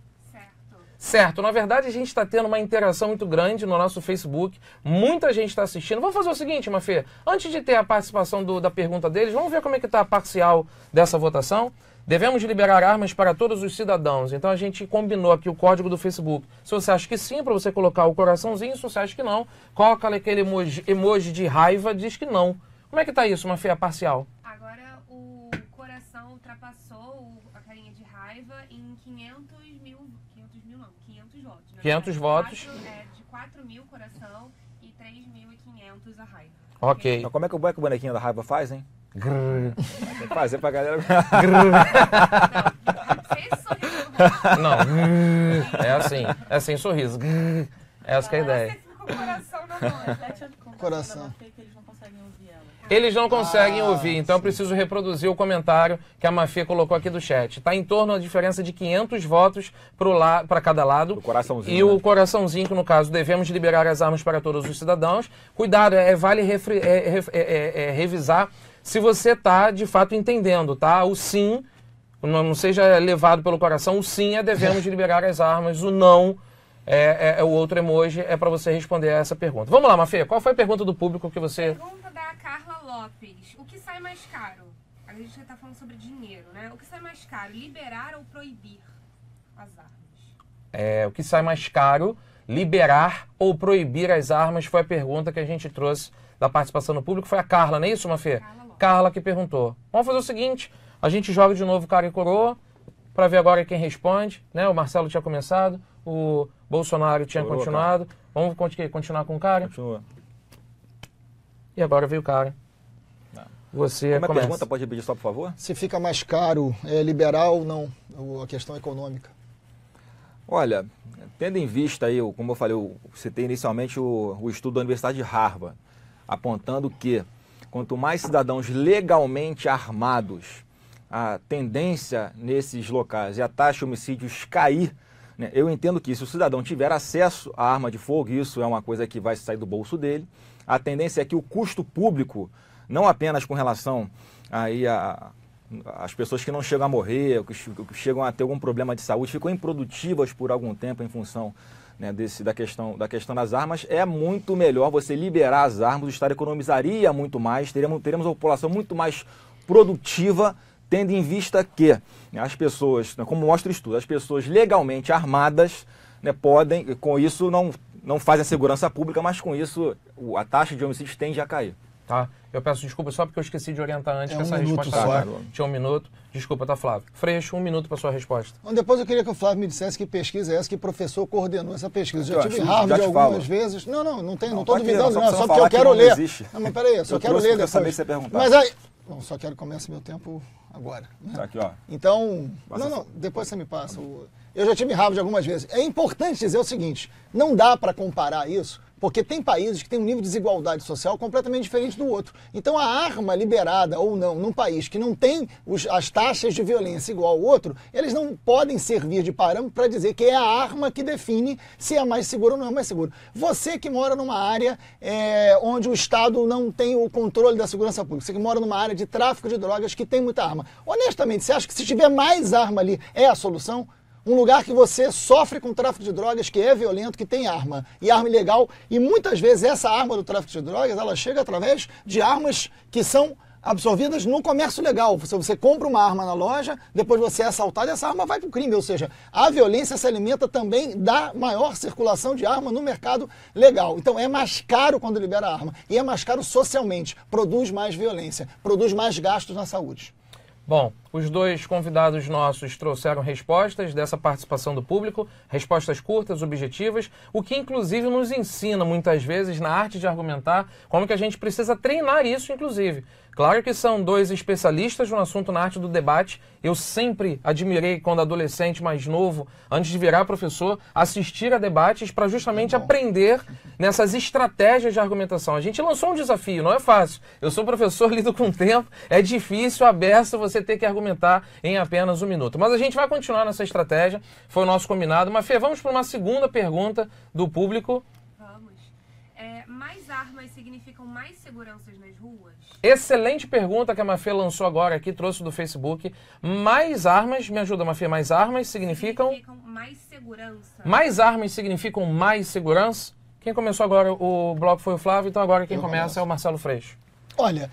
Certo, na verdade a gente está tendo uma interação muito grande no nosso Facebook, muita gente está assistindo. Vamos fazer o seguinte, Mafê, antes de ter a participação da pergunta deles, vamos ver como é que está a parcial dessa votação? Devemos liberar armas para todos os cidadãos. Então a gente combinou aqui o código do Facebook. Se você acha que sim, para você colocar o coraçãozinho. Se você acha que não, coloca aquele emoji de raiva, diz que não. Como é que está isso, Mafê, a parcial? Agora o coração ultrapassou a carinha de raiva em 500 votos. 500 votos. De 4 mil coração e 3.500 a raiva. Ok. Então, como é que o bonequinho da raiva faz, hein? Grrr. Tem que fazer pra galera. Fez sorriso. Não. É sem sorriso. Essa que é a ideia. Você fica com o coração na mão. Coração. Eles não conseguem ouvir, então eu preciso reproduzir o comentário que a Mafê colocou aqui do chat. Está em torno da diferença de 500 votos para cada lado. O coraçãozinho. E o coraçãozinho, que no caso, devemos liberar as armas para todos os cidadãos. Cuidado, vale revisar se você está, de fato, entendendo, tá? O sim, não seja levado pelo coração, o sim é devemos liberar as armas, o não... o outro emoji é para você responder a essa pergunta. Vamos lá, Mafê, qual foi a pergunta do público que você... Pergunta da Carla Lopes. O que sai mais caro? A gente já está falando sobre dinheiro, né? O que sai mais caro, liberar ou proibir as armas? O que sai mais caro, liberar ou proibir as armas, foi a pergunta que a gente trouxe da participação do público. Foi a Carla, não é isso, Mafê? Carla que perguntou. Vamos fazer o seguinte, a gente joga de novo cara e coroa, para ver agora quem responde, né? O Marcelo tinha começado, o Bolsonaro tinha continuado. Cara. Vamos continuar com o cara? Continua. E agora veio o cara. Você Como começa. A pergunta, pode repetir só, por favor? Se fica mais caro, liberar ou não, a questão econômica? Olha, tendo em vista aí, como eu falei, eu citei inicialmente o estudo da Universidade de Harvard, apontando que quanto mais cidadãos legalmente armados, a tendência nesses locais e a taxa de homicídios cair, né? Eu entendo que se o cidadão tiver acesso à arma de fogo, isso é uma coisa que vai sair do bolso dele, a tendência é que o custo público, não apenas com relação aí as pessoas que não chegam a morrer, que chegam a ter algum problema de saúde, ficam improdutivas por algum tempo em função, né, da questão das armas, é muito melhor você liberar as armas, o Estado economizaria muito mais, teremos uma população muito mais produtiva, tendo em vista que as pessoas, como mostra o estudo, as pessoas legalmente armadas, né, podem, com isso não fazem a segurança pública, mas com isso a taxa de homicídios tende a cair. Tá? Eu peço desculpa só porque eu esqueci de orientar antes que essa minuto resposta só. Tinha 1 minuto. Desculpa, tá, Flávio? Freixo, 1 minuto para sua resposta. Então, depois eu queria que o Flávio me dissesse que pesquisa é essa, que professor coordenou essa pesquisa. Já tive em já Harvard te algumas falo. vezes. Não estou pode duvidando, ir, não, só porque eu quero não ler. existe. Não, mas peraí, eu só quero trouxe ler porque eu sabia depois. que você ia perguntar. Mas aí... Não, só quero que comece meu tempo agora. Né? Tá aqui, ó. Então, depois você me passa. Eu já tive em Harvard algumas vezes. É importante dizer o seguinte, não dá para comparar isso, porque tem países que têm um nível de desigualdade social completamente diferente do outro. Então, a arma liberada ou não num país que não tem as taxas de violência igual ao outro, eles não podem servir de parâmetro para dizer que é a arma que define se é mais seguro ou não é mais seguro. Você que mora numa área onde o Estado não tem o controle da segurança pública, você que mora numa área de tráfico de drogas que tem muita arma, honestamente, você acha que se tiver mais arma ali é a solução? Um lugar que você sofre com tráfico de drogas, que é violento, que tem arma, e arma ilegal, e muitas vezes essa arma do tráfico de drogas, ela chega através de armas que são absorvidas no comércio legal. Você compra uma arma na loja, depois você é assaltado e essa arma vai para o crime. Ou seja, a violência se alimenta também da maior circulação de arma no mercado legal. Então é mais caro quando libera a arma, e é mais caro socialmente, produz mais violência, produz mais gastos na saúde. Bom, Os dois convidados nossos trouxeram respostas dessa participação do público, respostas curtas, objetivas, o que inclusive nos ensina muitas vezes na arte de argumentar, como que a gente precisa treinar isso, inclusive. Claro que são dois especialistas no assunto na arte do debate. Eu sempre admirei, quando adolescente mais novo, antes de virar professor, assistir a debates para justamente aprender nessas estratégias de argumentação. A gente lançou um desafio, não é fácil. Eu sou professor, lido com o tempo, é difícil, aberto, você ter que argumentar em apenas 1 minuto. Mas a gente vai continuar nessa estratégia, foi o nosso combinado. Mas, Fê, vamos para uma segunda pergunta do público. Mais armas significam mais seguranças nas ruas? Excelente pergunta que a Mafê lançou agora aqui, trouxe do Facebook. Mais armas, me ajuda, Mafê, mais armas significam mais segurança. Mais armas significam mais segurança? Quem começou agora o bloco foi o Flávio, então agora quem começa é o Marcelo Freixo. Olha,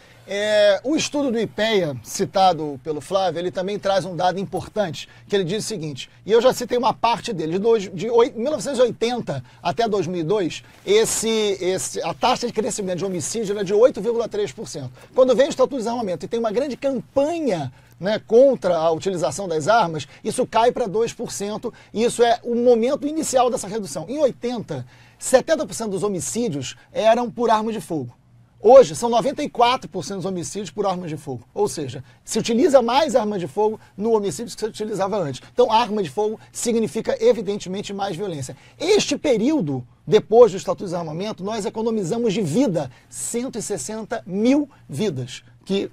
o estudo do IPEA, citado pelo Flávio, ele também traz um dado importante, que ele diz o seguinte, e eu já citei uma parte dele, de 1980 até 2002, a taxa de crescimento de homicídio era de 8,3%. Quando vem o Estatuto de Desarmamento e tem uma grande campanha, né, contra a utilização das armas, isso cai para 2%, e isso é o momento inicial dessa redução. Em 80, 70% dos homicídios eram por arma de fogo. Hoje, são 94% dos homicídios por armas de fogo. Ou seja, se utiliza mais arma de fogo no homicídio do que se utilizava antes. Então, arma de fogo significa, evidentemente, mais violência. Este período, depois do Estatuto de Desarmamento, nós economizamos de vida 160 mil vidas, que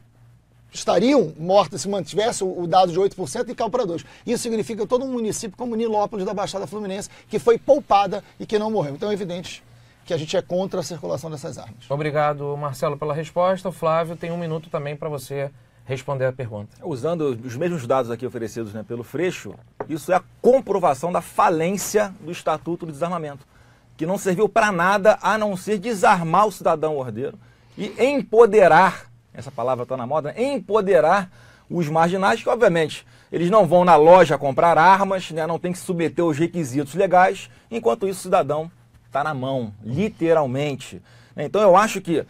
estariam mortas se mantivesse o dado de 8% e caiu para 2%. Isso significa todo um município como Nilópolis da Baixada Fluminense, que foi poupada e que não morreu. Então, é evidente que a gente é contra a circulação dessas armas. Obrigado, Marcelo, pela resposta. O Flávio tem 1 minuto também para você responder a pergunta. Usando os mesmos dados aqui oferecidos, né, pelo Freixo, isso é a comprovação da falência do Estatuto do Desarmamento, que não serviu para nada a não ser desarmar o cidadão ordeiro e empoderar, essa palavra está na moda, empoderar os marginais, que obviamente eles não vão na loja comprar armas, né, não tem que se submeter aos requisitos legais, enquanto isso o cidadão está na mão, literalmente. Então eu acho que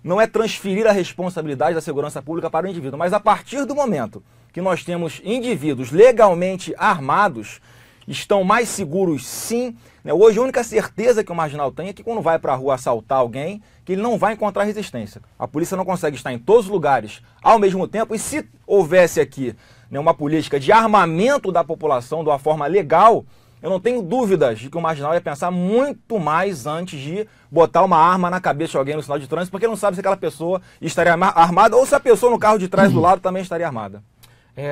não é transferir a responsabilidade da segurança pública para o indivíduo, mas a partir do momento que nós temos indivíduos legalmente armados, estão mais seguros sim. Hoje a única certeza que o marginal tem é que quando vai para a rua assaltar alguém, que ele não vai encontrar resistência. A polícia não consegue estar em todos os lugares ao mesmo tempo, e se houvesse aqui uma política de armamento da população de uma forma legal, eu não tenho dúvidas de que o marginal ia pensar muito mais antes de botar uma arma na cabeça de alguém no sinal de trânsito, porque não sabe se aquela pessoa estaria armada ou se a pessoa no carro de trás do lado também estaria armada.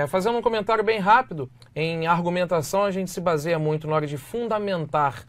Fazendo um comentário bem rápido, em argumentação a gente se baseia muito na hora de fundamentar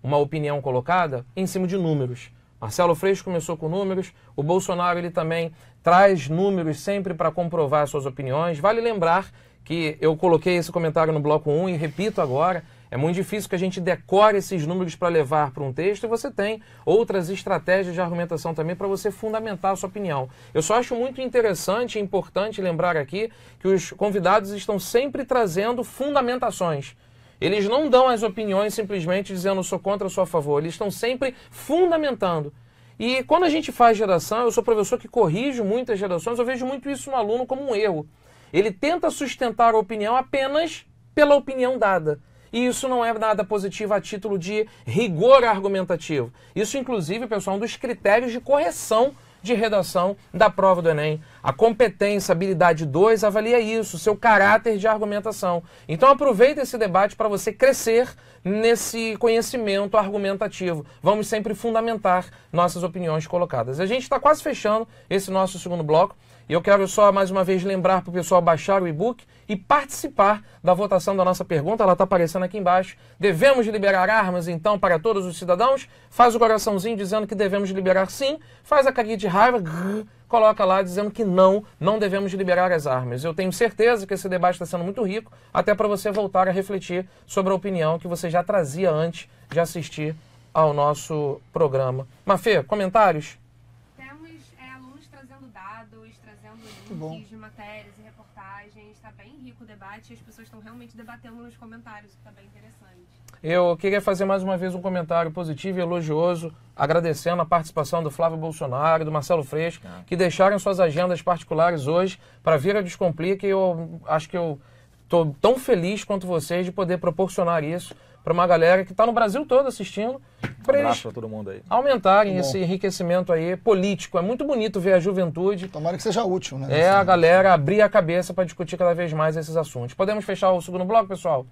uma opinião colocada em cima de números. Marcelo Freixo começou com números, o Bolsonaro ele também traz números sempre para comprovar suas opiniões. Vale lembrar que eu coloquei esse comentário no bloco 1 e repito agora, é muito difícil que a gente decore esses números para levar para um texto e você tem outras estratégias de argumentação também para você fundamentar a sua opinião. Eu só acho muito interessante e importante lembrar aqui que os convidados estão sempre trazendo fundamentações. Eles não dão as opiniões simplesmente dizendo sou contra ou sou a favor, eles estão sempre fundamentando. E quando a gente faz redação, eu sou professor que corrijo muitas redações, eu vejo muito isso no aluno como um erro. Ele tenta sustentar a opinião apenas pela opinião dada. E isso não é nada positivo a título de rigor argumentativo. Isso, inclusive, pessoal, é um dos critérios de correção de redação da prova do Enem. A competência, habilidade 2 avalia isso, seu caráter de argumentação. Então aproveita esse debate para você crescer nesse conhecimento argumentativo. Vamos sempre fundamentar nossas opiniões colocadas. A gente está quase fechando esse nosso segundo bloco. E eu quero só mais uma vez lembrar para o pessoal baixar o e-book e participar da votação da nossa pergunta. Ela está aparecendo aqui embaixo. Devemos liberar armas, então, para todos os cidadãos? Faz o coraçãozinho dizendo que devemos liberar sim. Faz a carinha de raiva, coloca lá dizendo que não devemos liberar as armas. Eu tenho certeza que esse debate está sendo muito rico, até para você voltar a refletir sobre a opinião que você já trazia antes de assistir ao nosso programa. Mafê, comentários? Temos alunos trazendo dados, trazendo links de matérias e reportagens. Está bem rico o debate e as pessoas estão realmente debatendo nos comentários, o que está bem interessante. Eu queria fazer mais uma vez um comentário positivo e elogioso, agradecendo a participação do Flávio Bolsonaro e do Marcelo Freixo, que deixaram suas agendas particulares hoje para vir a Descomplica, e eu acho que eu estou tão feliz quanto vocês de poder proporcionar isso para uma galera que está no Brasil todo assistindo, para eles para todo mundo aí. aumentarem esse enriquecimento aí político. É muito bonito ver a juventude. Tomara que seja útil, né? A galera abrir a cabeça para discutir cada vez mais esses assuntos. Podemos fechar o segundo bloco, pessoal?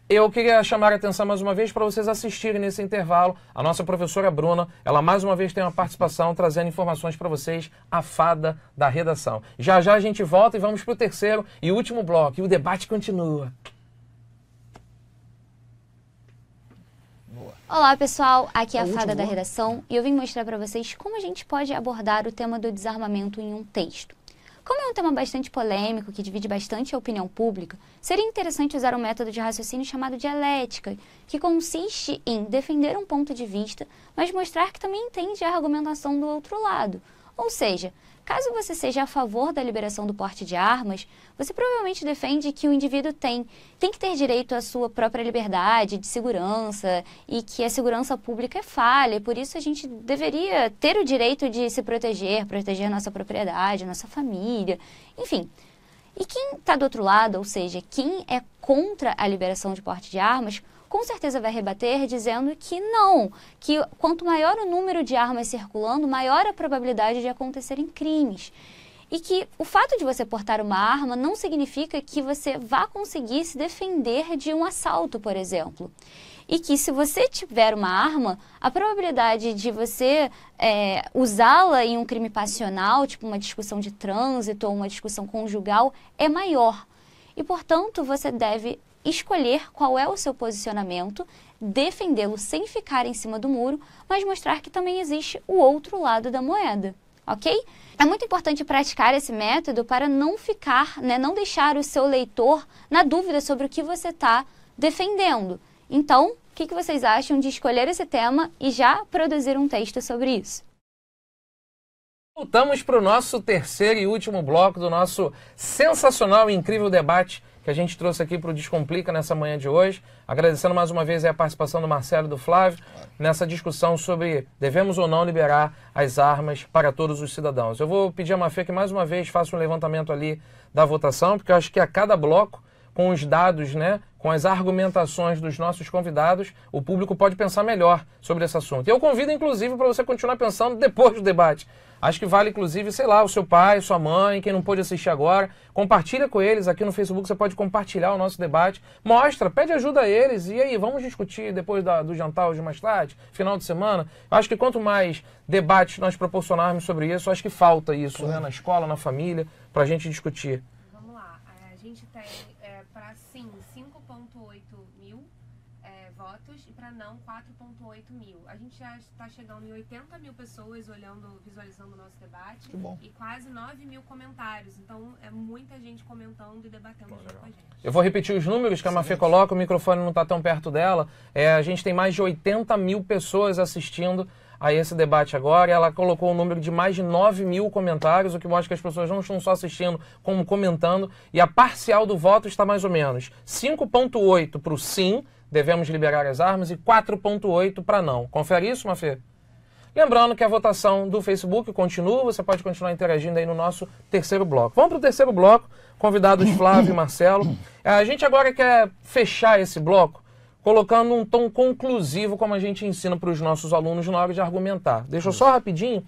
Eu queria chamar a atenção mais uma vez para vocês assistirem nesse intervalo. A nossa professora Bruna, ela mais uma vez tem uma participação trazendo informações para vocês, a fada da redação. Já já a gente volta e vamos para o terceiro e último bloco. E o debate continua. Olá pessoal, aqui é a Fada da Redação e eu vim mostrar para vocês como a gente pode abordar o tema do desarmamento em um texto. Como é um tema bastante polêmico, que divide bastante a opinião pública, seria interessante usar um método de raciocínio chamado dialética, que consiste em defender um ponto de vista, mas mostrar que também entende a argumentação do outro lado. Ou seja, caso você seja a favor da liberação do porte de armas, você provavelmente defende que o indivíduo tem que ter direito à sua própria liberdade de segurança e que a segurança pública é falha, e por isso a gente deveria ter o direito de se proteger nossa propriedade, nossa família, enfim. E quem está do outro lado, ou seja, quem é contra a liberação de porte de armas, com certeza vai rebater dizendo que não, que quanto maior o número de armas circulando, maior a probabilidade de acontecerem crimes. E que o fato de você portar uma arma não significa que você vá conseguir se defender de um assalto, por exemplo. E que se você tiver uma arma, a probabilidade de você usá-la em um crime passional, tipo uma discussão de trânsito ou uma discussão conjugal, é maior. E, portanto, você deve escolher qual é o seu posicionamento, defendê-lo sem ficar em cima do muro, mas mostrar que também existe o outro lado da moeda, ok? É muito importante praticar esse método para não ficar, não deixar o seu leitor na dúvida sobre o que você está defendendo. Então, o que vocês acham de escolher esse tema e já produzir um texto sobre isso? Voltamos para o nosso terceiro e último bloco do nosso sensacional e incrível debate que a gente trouxe aqui para o Descomplica nessa manhã de hoje. Agradecendo mais uma vez a participação do Marcelo e do Flávio nessa discussão sobre devemos ou não liberar as armas para todos os cidadãos. Eu vou pedir a Mafê que mais uma vez faça um levantamento ali da votação, porque eu acho que a cada bloco, com os dados, com as argumentações dos nossos convidados, o público pode pensar melhor sobre esse assunto. E eu convido, inclusive, para você continuar pensando depois do debate. Acho que vale, inclusive, sei lá, o seu pai, sua mãe, quem não pôde assistir agora, compartilha com eles aqui no Facebook, você pode compartilhar o nosso debate, mostra, pede ajuda a eles, e aí, vamos discutir depois do jantar hoje mais tarde, final de semana. Acho que quanto mais debates nós proporcionarmos sobre isso, acho que falta isso, na escola, na família, para a gente discutir. Vamos lá, a gente tem para sim 5,8 mil votos e para não 4,8 mil. A gente já está chegando em 80 mil pessoas visualizando o nosso debate. Que bom. E quase 9 mil comentários. Então é muita gente comentando e debatendo junto com a gente. Eu vou repetir os números que a Mafê coloca, o microfone não está tão perto dela. A gente tem mais de 80 mil pessoas assistindo a esse debate agora, e ela colocou um número de mais de 9 mil comentários, o que mostra que as pessoas não estão só assistindo, como comentando, e a parcial do voto está mais ou menos 5,8 para o sim, devemos liberar as armas, e 4,8 para não. Confere isso, Mafê? Lembrando que a votação do Facebook continua, você pode continuar interagindo aí no nosso terceiro bloco. Vamos para o terceiro bloco, convidados Flávio e Marcelo. A gente agora quer fechar esse bloco colocando um tom conclusivo, como a gente ensina para os nossos alunos na hora de argumentar. Deixa eu só rapidinho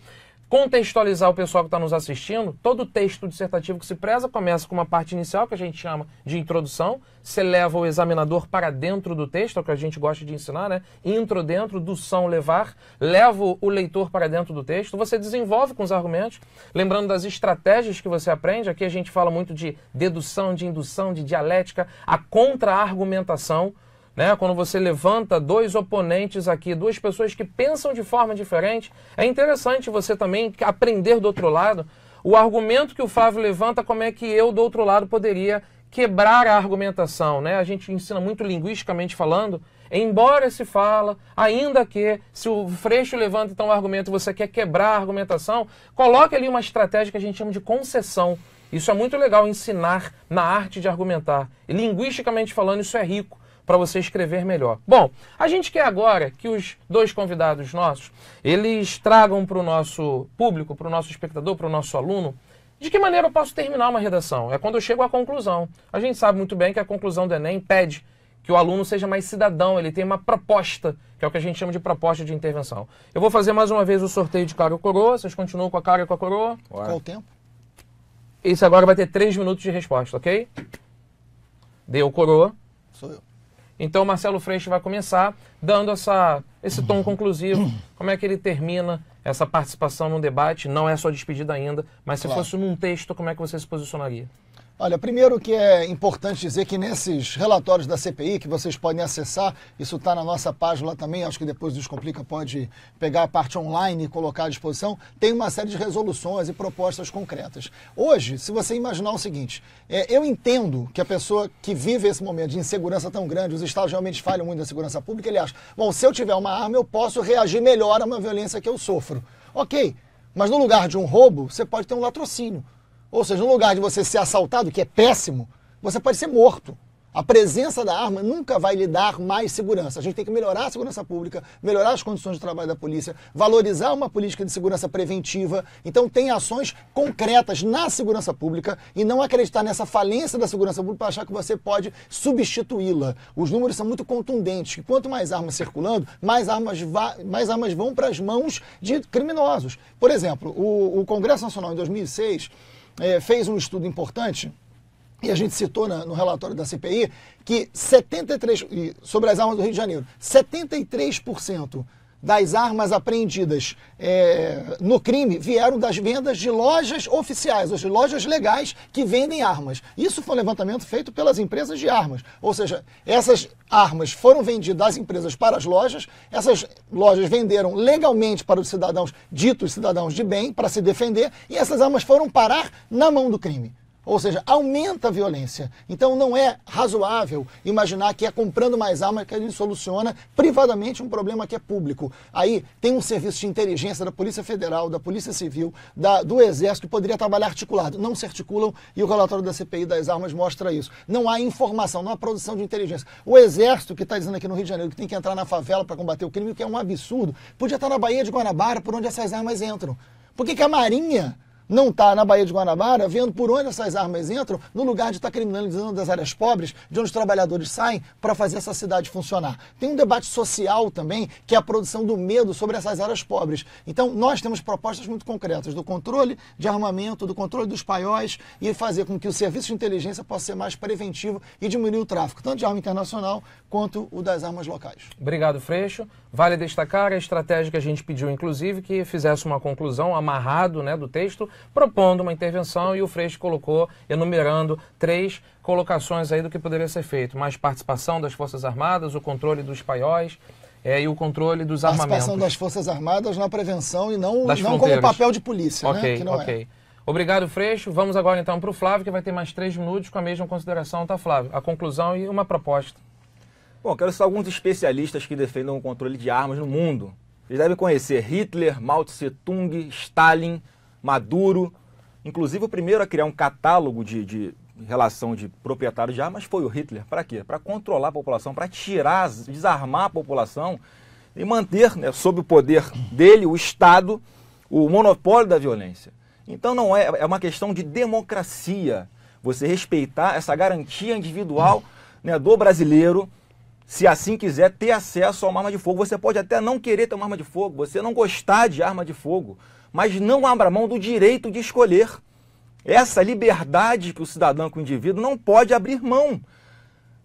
contextualizar o pessoal que está nos assistindo. Todo texto dissertativo que se preza começa com uma parte inicial, que a gente chama de introdução. Você leva o examinador para dentro do texto, é o que a gente gosta de ensinar, Intro dentro, dução levar. Leva o leitor para dentro do texto. Você desenvolve com os argumentos, lembrando das estratégias que você aprende. Aqui a gente fala muito de dedução, de indução, de dialética, a contra-argumentação. Quando você levanta dois oponentes aqui, duas pessoas que pensam de forma diferente, é interessante você também aprender do outro lado o argumento que o Flávio levanta, como é que eu do outro lado poderia quebrar a argumentação. A gente ensina muito linguisticamente falando, embora se fala, ainda que, se o Freixo levanta então um argumento e você quer quebrar a argumentação, coloque ali uma estratégia que a gente chama de concessão. Isso é muito legal, ensinar na arte de argumentar. E linguisticamente falando, isso é rico para você escrever melhor. Bom, a gente quer agora que os dois convidados nossos, eles tragam para o nosso público, para o nosso espectador, para o nosso aluno, de que maneira eu posso terminar uma redação. É quando eu chego à conclusão. A gente sabe muito bem que a conclusão do Enem pede que o aluno seja mais cidadão, ele tem uma proposta, que é o que a gente chama de proposta de intervenção. Eu vou fazer mais uma vez o sorteio de cara ou coroa, vocês continuam com a cara e com a coroa? Qual o tempo? Esse agora vai ter 3 minutos de resposta, ok? Deu coroa. Sou eu. Então o Marcelo Freixo vai começar dando esse tom conclusivo, como é que ele termina essa participação no debate, não é só despedida ainda, mas se fosse num texto, como é que você se posicionaria? Olha, primeiro que é importante dizer que nesses relatórios da CPI, que vocês podem acessar, isso está na nossa página lá também, acho que depois do Descomplica pode pegar a parte online e colocar à disposição, tem uma série de resoluções e propostas concretas. Hoje, se você imaginar o seguinte, eu entendo que a pessoa que vive esse momento de insegurança tão grande, os estados realmente falham muito da segurança pública, ele acha, bom, se eu tiver uma arma, eu posso reagir melhor a uma violência que eu sofro. Ok, mas no lugar de um roubo, você pode ter um latrocínio. Ou seja, no lugar de você ser assaltado, que é péssimo, você pode ser morto. A presença da arma nunca vai lhe dar mais segurança. A gente tem que melhorar a segurança pública, melhorar as condições de trabalho da polícia, valorizar uma política de segurança preventiva. Então tem ações concretas na segurança pública e não acreditar nessa falência da segurança pública para achar que você pode substituí-la. Os números são muito contundentes. E quanto mais armas circulando, mais armas vão para as mãos de criminosos. Por exemplo, o Congresso Nacional em 2006 fez um estudo importante, e a gente citou no relatório da CPI, que 73%, sobre as armas do Rio de Janeiro, 73% das armas apreendidas no crime vieram das vendas de lojas oficiais, ou seja, lojas legais que vendem armas. Isso foi um levantamento feito pelas empresas de armas. Ou seja, essas armas foram vendidas das empresas para as lojas, essas lojas venderam legalmente para os cidadãos, ditos cidadãos de bem, para se defender, e essas armas foram parar na mão do crime. Ou seja, aumenta a violência. Então não é razoável imaginar que é comprando mais armas que a gente soluciona privadamente um problema que é público. Aí tem um serviço de inteligência da Polícia Federal, da Polícia Civil, do Exército, que poderia trabalhar articulado. Não se articulam e o relatório da CPI das armas mostra isso. Não há informação, não há produção de inteligência. O Exército, que está dizendo aqui no Rio de Janeiro que tem que entrar na favela para combater o crime, o que é um absurdo, podia estar na Baía de Guanabara, por onde essas armas entram. Por que a Marinha não está na Baía de Guanabara, vendo por onde essas armas entram, no lugar de estar criminalizando das áreas pobres, de onde os trabalhadores saem, para fazer essa cidade funcionar? Tem um debate social também, que é a produção do medo sobre essas áreas pobres. Então, nós temos propostas muito concretas do controle de armamento, do controle dos paióis e fazer com que o serviço de inteligência possa ser mais preventivo e diminuir o tráfico, tanto de arma internacional quanto o das armas locais. Obrigado, Freixo. Vale destacar a estratégia que a gente pediu, inclusive, que fizesse uma conclusão amarrado, né, do texto, propondo uma intervenção, e o Freixo colocou, enumerando 3 colocações aí do que poderia ser feito. Mais participação das Forças Armadas, o controle dos paióis e o controle dos armamentos. Participação das Forças Armadas na prevenção e não como fronteiras. papel de polícia, né? Que não é. Obrigado, Freixo. Vamos agora então para o Flávio, que vai ter mais 3 minutos com a mesma consideração, tá, Flávio? A conclusão e uma proposta. Bom, quero citar alguns especialistas que defendem o controle de armas no mundo. Vocês devem conhecer Hitler, Mao Tse-tung, Stalin, Maduro. Inclusive, o primeiro a criar um catálogo de relação de proprietário de armas foi o Hitler. Para quê? Para controlar a população, para desarmar a população e manter, né, sob o poder dele, o Estado, o monopólio da violência. Então não é uma questão de democracia, você respeitar essa garantia individual, né, do brasileiro, se assim quiser ter acesso a uma arma de fogo. Você pode até não querer ter uma arma de fogo, você não gostar de arma de fogo, mas não abra mão do direito de escolher. Essa liberdade que o cidadão, que o indivíduo, não pode abrir mão.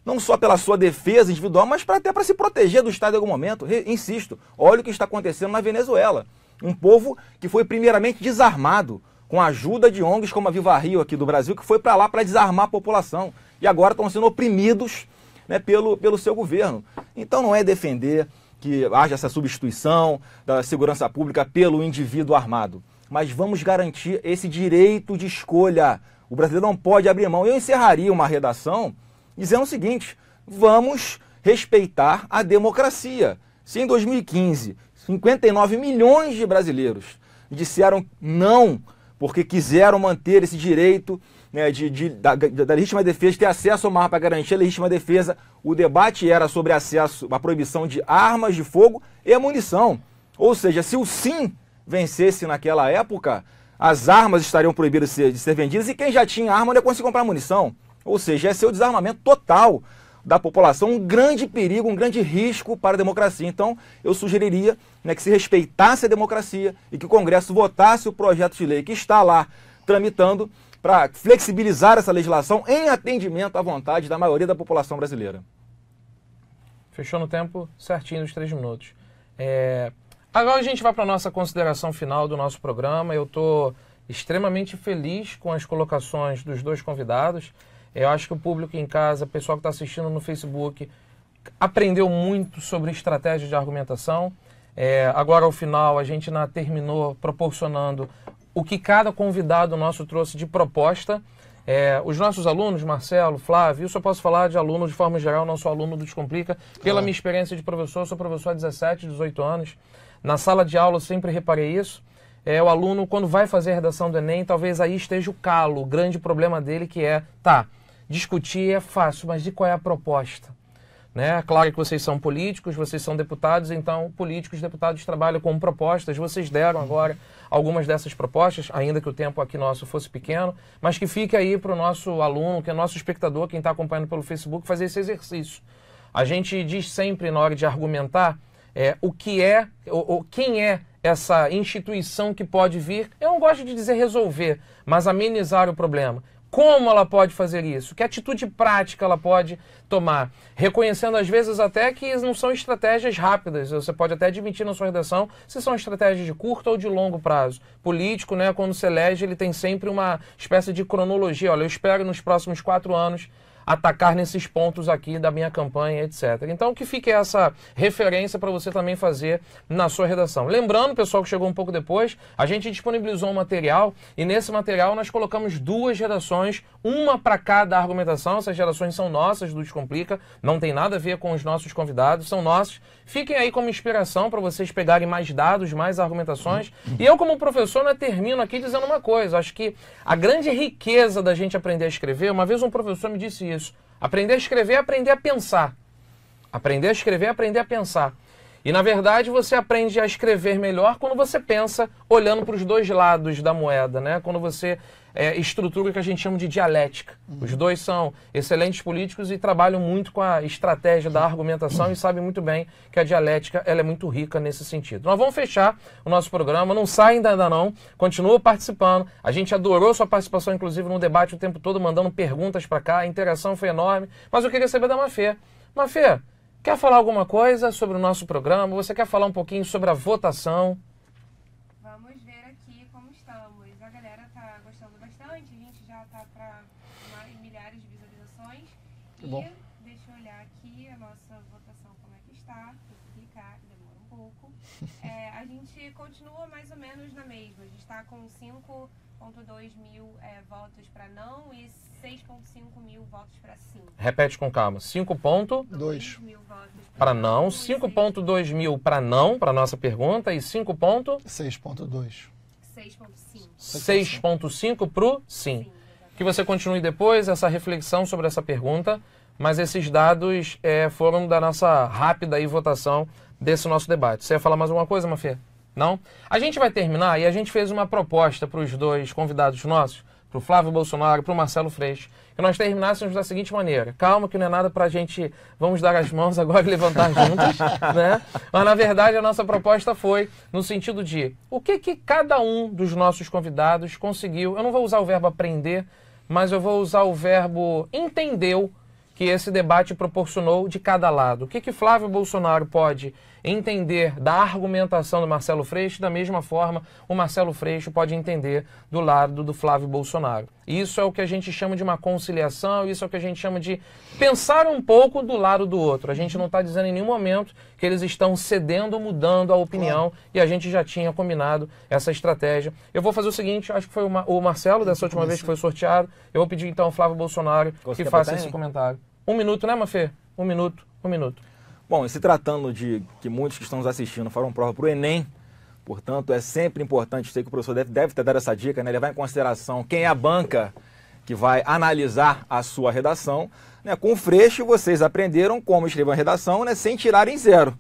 Não só pela sua defesa individual, mas até para se proteger do Estado em algum momento. Insisto, olha o que está acontecendo na Venezuela. Um povo que foi primeiramente desarmado, com a ajuda de ONGs como a Viva Rio aqui do Brasil, que foi para lá para desarmar a população. E agora estão sendo oprimidos, né, pelo seu governo. Então não é defender que haja essa substituição da segurança pública pelo indivíduo armado, mas vamos garantir esse direito de escolha. O brasileiro não pode abrir mão. Eu encerraria uma redação dizendo o seguinte: vamos respeitar a democracia. Se em 2015 59 milhões de brasileiros disseram não porque quiseram manter esse direito né, da legítima defesa, de ter acesso a uma arma para garantir a legítima defesa. O debate era sobre acesso à proibição de armas de fogo e a munição. Ou seja, se o sim vencesse naquela época, as armas estariam proibidas de ser vendidas e quem já tinha arma não ia conseguir comprar munição. Ou seja, ia ser o desarmamento total da população, um grande perigo, um grande risco para a democracia. Então, eu sugeriria, né, que se respeitasse a democracia e que o Congresso votasse o projeto de lei que está lá tramitando para flexibilizar essa legislação em atendimento à vontade da maioria da população brasileira. Fechou no tempo certinho dos 3 minutos. Agora a gente vai para a nossa consideração final do nosso programa. Eu estou extremamente feliz com as colocações dos 2 convidados. Eu acho que o público em casa, o pessoal que está assistindo no Facebook, aprendeu muito sobre estratégia de argumentação. Agora, ao final, a gente terminou proporcionando o que cada convidado nosso trouxe de proposta. Os nossos alunos, Marcelo, Flávio, isso eu posso falar de aluno de forma geral, não sou aluno do Descomplica. Pela minha experiência de professor, eu sou professor há 17, 18 anos. Na sala de aula eu sempre reparei isso. O aluno, quando vai fazer a redação do Enem, talvez aí esteja o calo, o grande problema dele, que discutir é fácil, mas de qual é a proposta? Né? Claro que vocês são políticos, vocês são deputados, então políticos e deputados trabalham com propostas. Vocês deram agora algumas dessas propostas, ainda que o tempo aqui nosso fosse pequeno, mas que fique aí para o nosso aluno, que é nosso espectador, quem está acompanhando pelo Facebook, fazer esse exercício. A gente diz sempre na hora de argumentar quem é essa instituição que pode vir, eu não gosto de dizer resolver, mas amenizar o problema. Como ela pode fazer isso? Que atitude prática ela pode tomar? Reconhecendo às vezes até que não são estratégias rápidas. Você pode até admitir na sua redação se são estratégias de curto ou de longo prazo. Político, né, quando se elege, ele tem sempre uma espécie de cronologia. Olha, eu espero nos próximos 4 anos atacar nesses pontos aqui da minha campanha, etc. Então, que fique essa referência para você também fazer na sua redação. Lembrando, pessoal que chegou um pouco depois, a gente disponibilizou um material e nesse material nós colocamos 2 redações, uma para cada argumentação. Essas redações são nossas, do Descomplica, não tem nada a ver com os nossos convidados, são nossos. Fiquem aí como inspiração para vocês pegarem mais dados, mais argumentações. E eu, como professor, termino aqui dizendo uma coisa. Acho que a grande riqueza da gente aprender a escrever, uma vez um professor me disse isso, aprender a escrever é aprender a pensar. Aprender a escrever é aprender a pensar. E, na verdade, você aprende a escrever melhor quando você pensa olhando para os 2 lados da moeda, né? Quando você estrutura o que a gente chama de dialética. Os 2 são excelentes políticos e trabalham muito com a estratégia da argumentação e sabem muito bem que a dialética ela é muito rica nesse sentido. Nós vamos fechar o nosso programa, não sai ainda não, continua participando. A gente adorou sua participação, inclusive, no debate o tempo todo, mandando perguntas para cá, a interação foi enorme, mas eu queria saber da Mafê. Mafê, quer falar alguma coisa sobre o nosso programa? Você quer falar um pouquinho sobre a votação? Vamos ver aqui como estamos. A galera tá gostando bastante, a gente já tá para milhares de visualizações. Bom. Deixa eu olhar aqui a nossa votação como é que está. Tem que clicar, demora um pouco. A gente continua mais ou menos na mesma. A gente está com 5.2 mil votos para não e 6.5 mil votos para sim. Repete com calma. 5.2 mil votos para não, 5.2 mil para não, para nossa pergunta, e 6.2. 6.5 para o sim. Que você continue depois essa reflexão sobre essa pergunta, mas esses dados foram da nossa rápida votação desse nosso debate. Você ia falar mais alguma coisa, Mafê? Não? A gente vai terminar e a gente fez uma proposta para os 2 convidados nossos, para o Flávio Bolsonaro e para o Marcelo Freixo, que nós terminássemos da seguinte maneira. Calma que não é nada para a gente, vamos dar as mãos agora e levantar juntos, né? Mas na verdade a nossa proposta foi no sentido de o que cada um dos nossos convidados conseguiu, eu não vou usar o verbo aprender, mas eu vou usar o verbo entendeu que esse debate proporcionou de cada lado. O que Flávio Bolsonaro pode entender da argumentação do Marcelo Freixo, da mesma forma o Marcelo Freixo pode entender do lado do Flávio Bolsonaro. Isso é o que a gente chama de uma conciliação, isso é o que a gente chama de pensar um pouco do lado do outro. A gente não está dizendo em nenhum momento que eles estão cedendo ou mudando a opinião, e a gente já tinha combinado essa estratégia. Eu vou fazer o seguinte, acho que foi o Marcelo, dessa última vez que foi sorteado, eu vou pedir então ao Flávio Bolsonaro que faça esse comentário. 1 minuto, né, Mafê? 1 minuto, 1 minuto. Bom, e se tratando de que muitos que estão nos assistindo foram prova para o Enem, portanto, é sempre importante, sei que o professor deve ter dado essa dica, né, levar em consideração quem é a banca que vai analisar a sua redação. Né? Com o Freixo, vocês aprenderam como escrever uma redação, né, sem tirarem zero.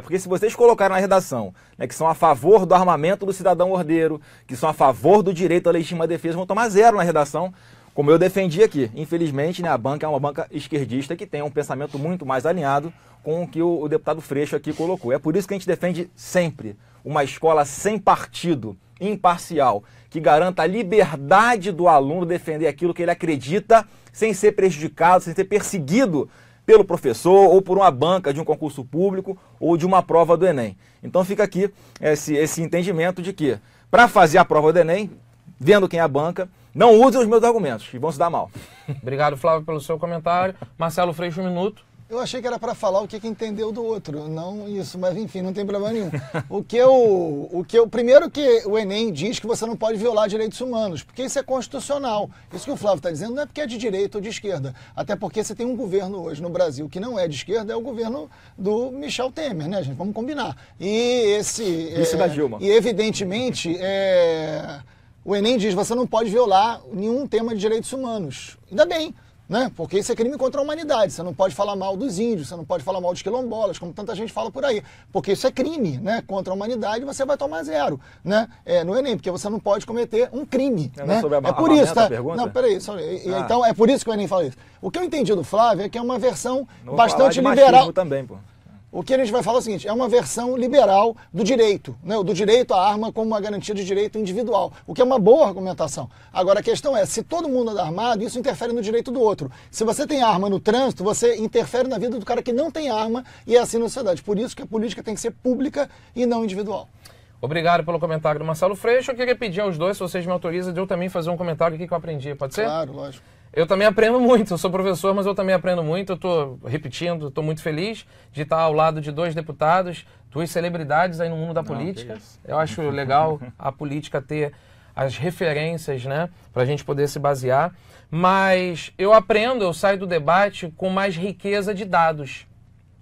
Porque se vocês colocaram na redação, né, que são a favor do armamento do cidadão ordeiro, que são a favor do direito à legítima defesa, vão tomar zero na redação, como eu defendi aqui. Infelizmente, né, a banca é uma banca esquerdista que tem um pensamento muito mais alinhado com o que o deputado Freixo aqui colocou. É por isso que a gente defende sempre uma escola sem partido, imparcial, que garanta a liberdade do aluno defender aquilo que ele acredita, sem ser prejudicado, sem ser perseguido pelo professor ou por uma banca de um concurso público ou de uma prova do Enem. Então fica aqui esse entendimento de que, para fazer a prova do Enem, vendo quem é a banca, não usem os meus argumentos, que vão se dar mal. Obrigado, Flávio, pelo seu comentário. Marcelo Freixo, 1 minuto. Eu achei que era para falar o que entendeu do outro, não isso, mas enfim, não tem problema nenhum. Primeiro que o Enem diz que você não pode violar direitos humanos, porque isso é constitucional. Isso que o Flávio está dizendo não é porque é de direita ou de esquerda, até porque você tem um governo hoje no Brasil que não é de esquerda, é o governo do Michel Temer, né, gente? Vamos combinar. E da Dilma. E evidentemente, o Enem diz que você não pode violar nenhum tema de direitos humanos. Ainda bem. Né? Porque isso é crime contra a humanidade. Você não pode falar mal dos índios, você não pode falar mal dos quilombolas, como tanta gente fala por aí. Porque isso é crime, né? Contra a humanidade, você vai tomar zero, né? No Enem, porque você não pode cometer um crime. Né? É por isso, tá? Não, peraí. Então, é por isso que o Enem fala isso. O que eu entendi do Flávio é que é uma versão bastante liberal. Também, pô. O que a gente vai falar é o seguinte, é uma versão liberal do direito, né? Do direito à arma como uma garantia de direito individual, o que é uma boa argumentação. Agora a questão é, se todo mundo anda armado, isso interfere no direito do outro. Se você tem arma no trânsito, você interfere na vida do cara que não tem arma e é assim na sociedade. Por isso que a política tem que ser pública e não individual. Obrigado pelo comentário do Marcelo Freixo. Eu queria pedir aos dois, se vocês me autorizam, de eu também fazer um comentário aqui que eu aprendi. Pode ser? Claro, lógico. Eu também aprendo muito, eu sou professor, mas eu também aprendo muito. Eu estou repetindo, estou muito feliz de estar ao lado de 2 deputados, 2 celebridades aí no mundo da política. Eu acho legal a política ter as referências, né, para a gente poder se basear. Mas eu saio do debate com mais riqueza de dados.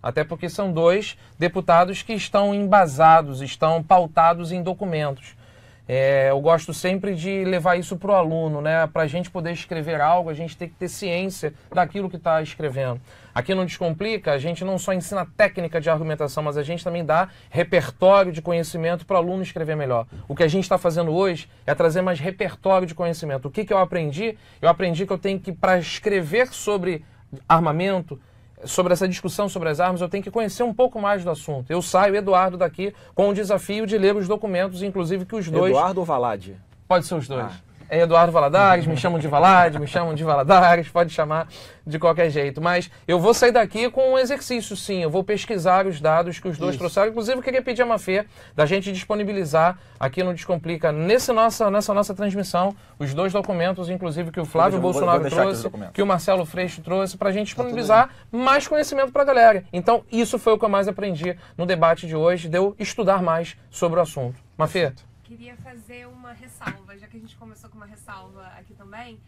Até porque são 2 deputados que estão embasados, estão pautados em documentos. Eu gosto sempre de levar isso para o aluno, né? Para a gente poder escrever algo, a gente tem que ter ciência daquilo que está escrevendo. Aqui no Descomplica, a gente não só ensina técnica de argumentação, mas a gente também dá repertório de conhecimento para o aluno escrever melhor. O que a gente está fazendo hoje é trazer mais repertório de conhecimento. O que eu aprendi? Eu aprendi que eu tenho que, para escrever sobre armamento, sobre essa discussão sobre as armas, eu tenho que conhecer um pouco mais do assunto. Eu saio, Eduardo, daqui com o desafio de ler os documentos, inclusive que os 2... Eduardo ou Valade? Pode ser os 2. É Eduardo Valadares, me chamam de Valade, me chamam de Valadares, pode chamar de qualquer jeito. Mas eu vou sair daqui com um exercício, sim. Eu vou pesquisar os dados que os 2 trouxeram. Inclusive, eu queria pedir a Mafê da gente disponibilizar aqui no Descomplica, nessa nossa transmissão, os 2 documentos, inclusive que o Flávio Bolsonaro trouxe, que o Marcelo Freixo trouxe, para a gente disponibilizar mais conhecimento para a galera. Então, isso foi o que eu mais aprendi no debate de hoje, de eu estudar mais sobre o assunto. Mafê? Queria fazer uma ressalva, já que a gente começou com uma ressalva aqui também.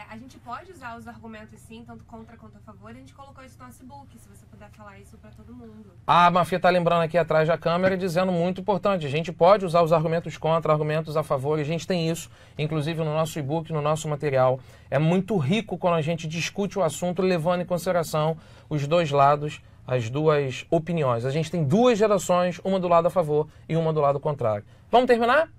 A gente pode usar os argumentos sim, tanto contra quanto a favor. A gente colocou isso no nosso e-book, se você puder falar isso para todo mundo. A Mafia está lembrando aqui atrás da câmera e dizendo muito importante. A gente pode usar os argumentos contra, argumentos a favor. A gente tem isso, inclusive no nosso e-book, no nosso material. É muito rico quando a gente discute o assunto, levando em consideração os 2 lados, as 2 opiniões. A gente tem 2 gerações, uma do lado a favor e uma do lado contrário. Vamos terminar?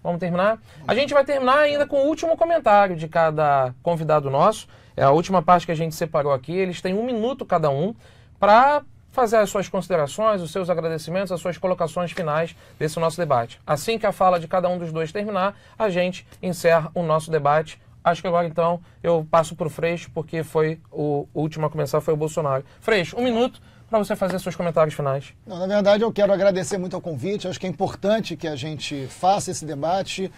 Vamos terminar? A gente vai terminar ainda com o último comentário de cada convidado nosso. É a última parte que a gente separou aqui. Eles têm 1 minuto cada um para fazer as suas considerações, os seus agradecimentos, as suas colocações finais desse nosso debate. Assim que a fala de cada um dos 2 terminar, a gente encerra o nosso debate. Acho que agora, então, eu passo para o Freixo, porque foi o último a começar, foi o Bolsonaro. Freixo, 1 minuto para você fazer seus comentários finais. Não, na verdade, eu quero agradecer muito ao convite. Acho que é importante que a gente faça esse debate.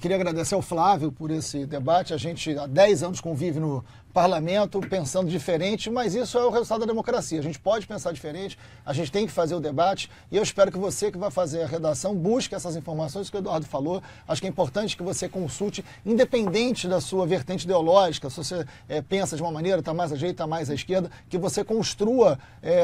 Queria agradecer ao Flávio por esse debate. A gente há 10 anos convive no parlamento pensando diferente, mas isso é o resultado da democracia. A gente pode pensar diferente, a gente tem que fazer o debate, e eu espero que você que vai fazer a redação busque essas informações que o Eduardo falou. Acho que é importante que você consulte, independente da sua vertente ideológica, se você pensa de uma maneira, está mais à direita, está mais à esquerda, que você construa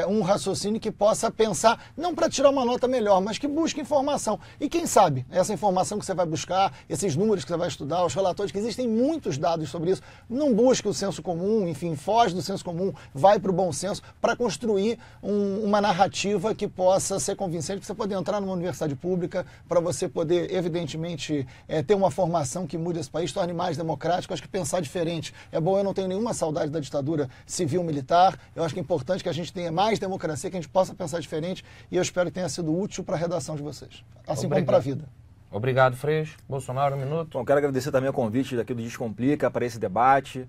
um raciocínio que possa pensar, não para tirar uma nota melhor, mas que busque informação. E quem sabe, essa informação que você vai buscar, esses números que você vai estudar, os relatórios, que existem muitos dados sobre isso, não busque o senso comum, enfim, foge do senso comum, vai para o bom senso, para construir uma narrativa que possa ser convincente, para você poder entrar numa universidade pública, para você poder, evidentemente, ter uma formação que mude esse país, torne mais democrático. Acho que pensar diferente é bom. Eu não tenho nenhuma saudade da ditadura civil-militar. Eu acho que é importante que a gente tenha mais democracia, que a gente possa pensar diferente, e eu espero que tenha sido útil para a redação de vocês, assim como para a vida. Obrigado, Freixo. Bolsonaro, um minuto. Bom, quero agradecer também o convite daqui do Descomplica para esse debate.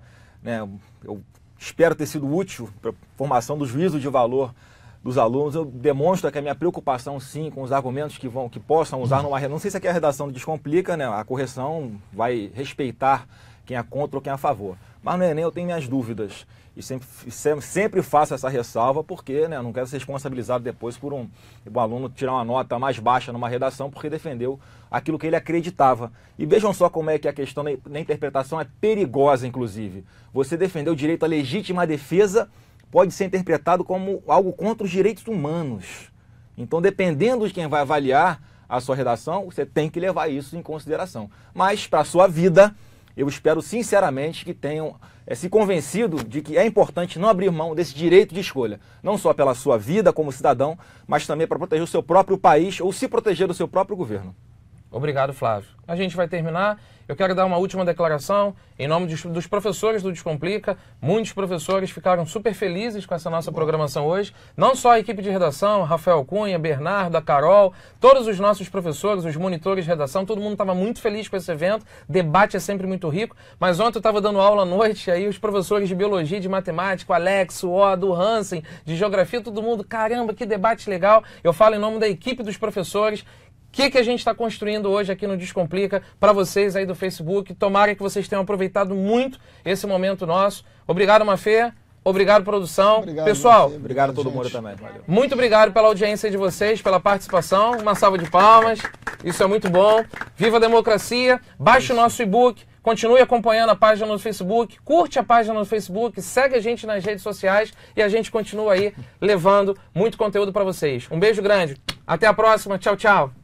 Eu espero ter sido útil para a formação do juízo de valor dos alunos. Eu demonstro que a minha preocupação, sim, com os argumentos que possam usar numa redação. Não sei se aqui a redação do Descomplica, né? A correção vai respeitar quem é contra ou quem é a favor. Mas no Enem eu tenho minhas dúvidas. E sempre faço essa ressalva, porque, né, eu não quero ser responsabilizado depois por um aluno tirar uma nota mais baixa numa redação porque defendeu aquilo que ele acreditava. E vejam só como é que a questão na interpretação é perigosa, inclusive. Você defender o direito à legítima defesa pode ser interpretado como algo contra os direitos humanos. Então, dependendo de quem vai avaliar a sua redação, você tem que levar isso em consideração. Mas, para a sua vida, eu espero sinceramente que tenham se convencido de que é importante não abrir mão desse direito de escolha, não só pela sua vida como cidadão, mas também para proteger o seu próprio país ou se proteger do seu próprio governo. Obrigado, Flávio. A gente vai terminar. Eu quero dar uma última declaração em nome dos professores do Descomplica. Muitos professores ficaram super felizes com essa nossa programação hoje. Não só a equipe de redação, Rafael Cunha, Bernardo, a Carol, todos os nossos professores, os monitores de redação, todo mundo estava muito feliz com esse evento. Debate é sempre muito rico. Mas ontem eu estava dando aula à noite, aí os professores de biologia, de matemática, o Alex, o Odo, o Hansen, de geografia, todo mundo, caramba, que debate legal. Eu falo em nome da equipe dos professores. O que a gente está construindo hoje aqui no Descomplica para vocês aí do Facebook. Tomara que vocês tenham aproveitado muito esse momento nosso. Obrigado, Mafê. Obrigado, produção. Obrigado, pessoal. Mafê. Obrigado a todo mundo também. Valeu. Muito obrigado pela audiência de vocês, pela participação. Uma salva de palmas. Isso é muito bom. Viva a democracia. Baixe o nosso e-book. Continue acompanhando a página no Facebook. Curte a página no Facebook. Segue a gente nas redes sociais. E a gente continua aí levando muito conteúdo para vocês. Um beijo grande. Até a próxima. Tchau, tchau.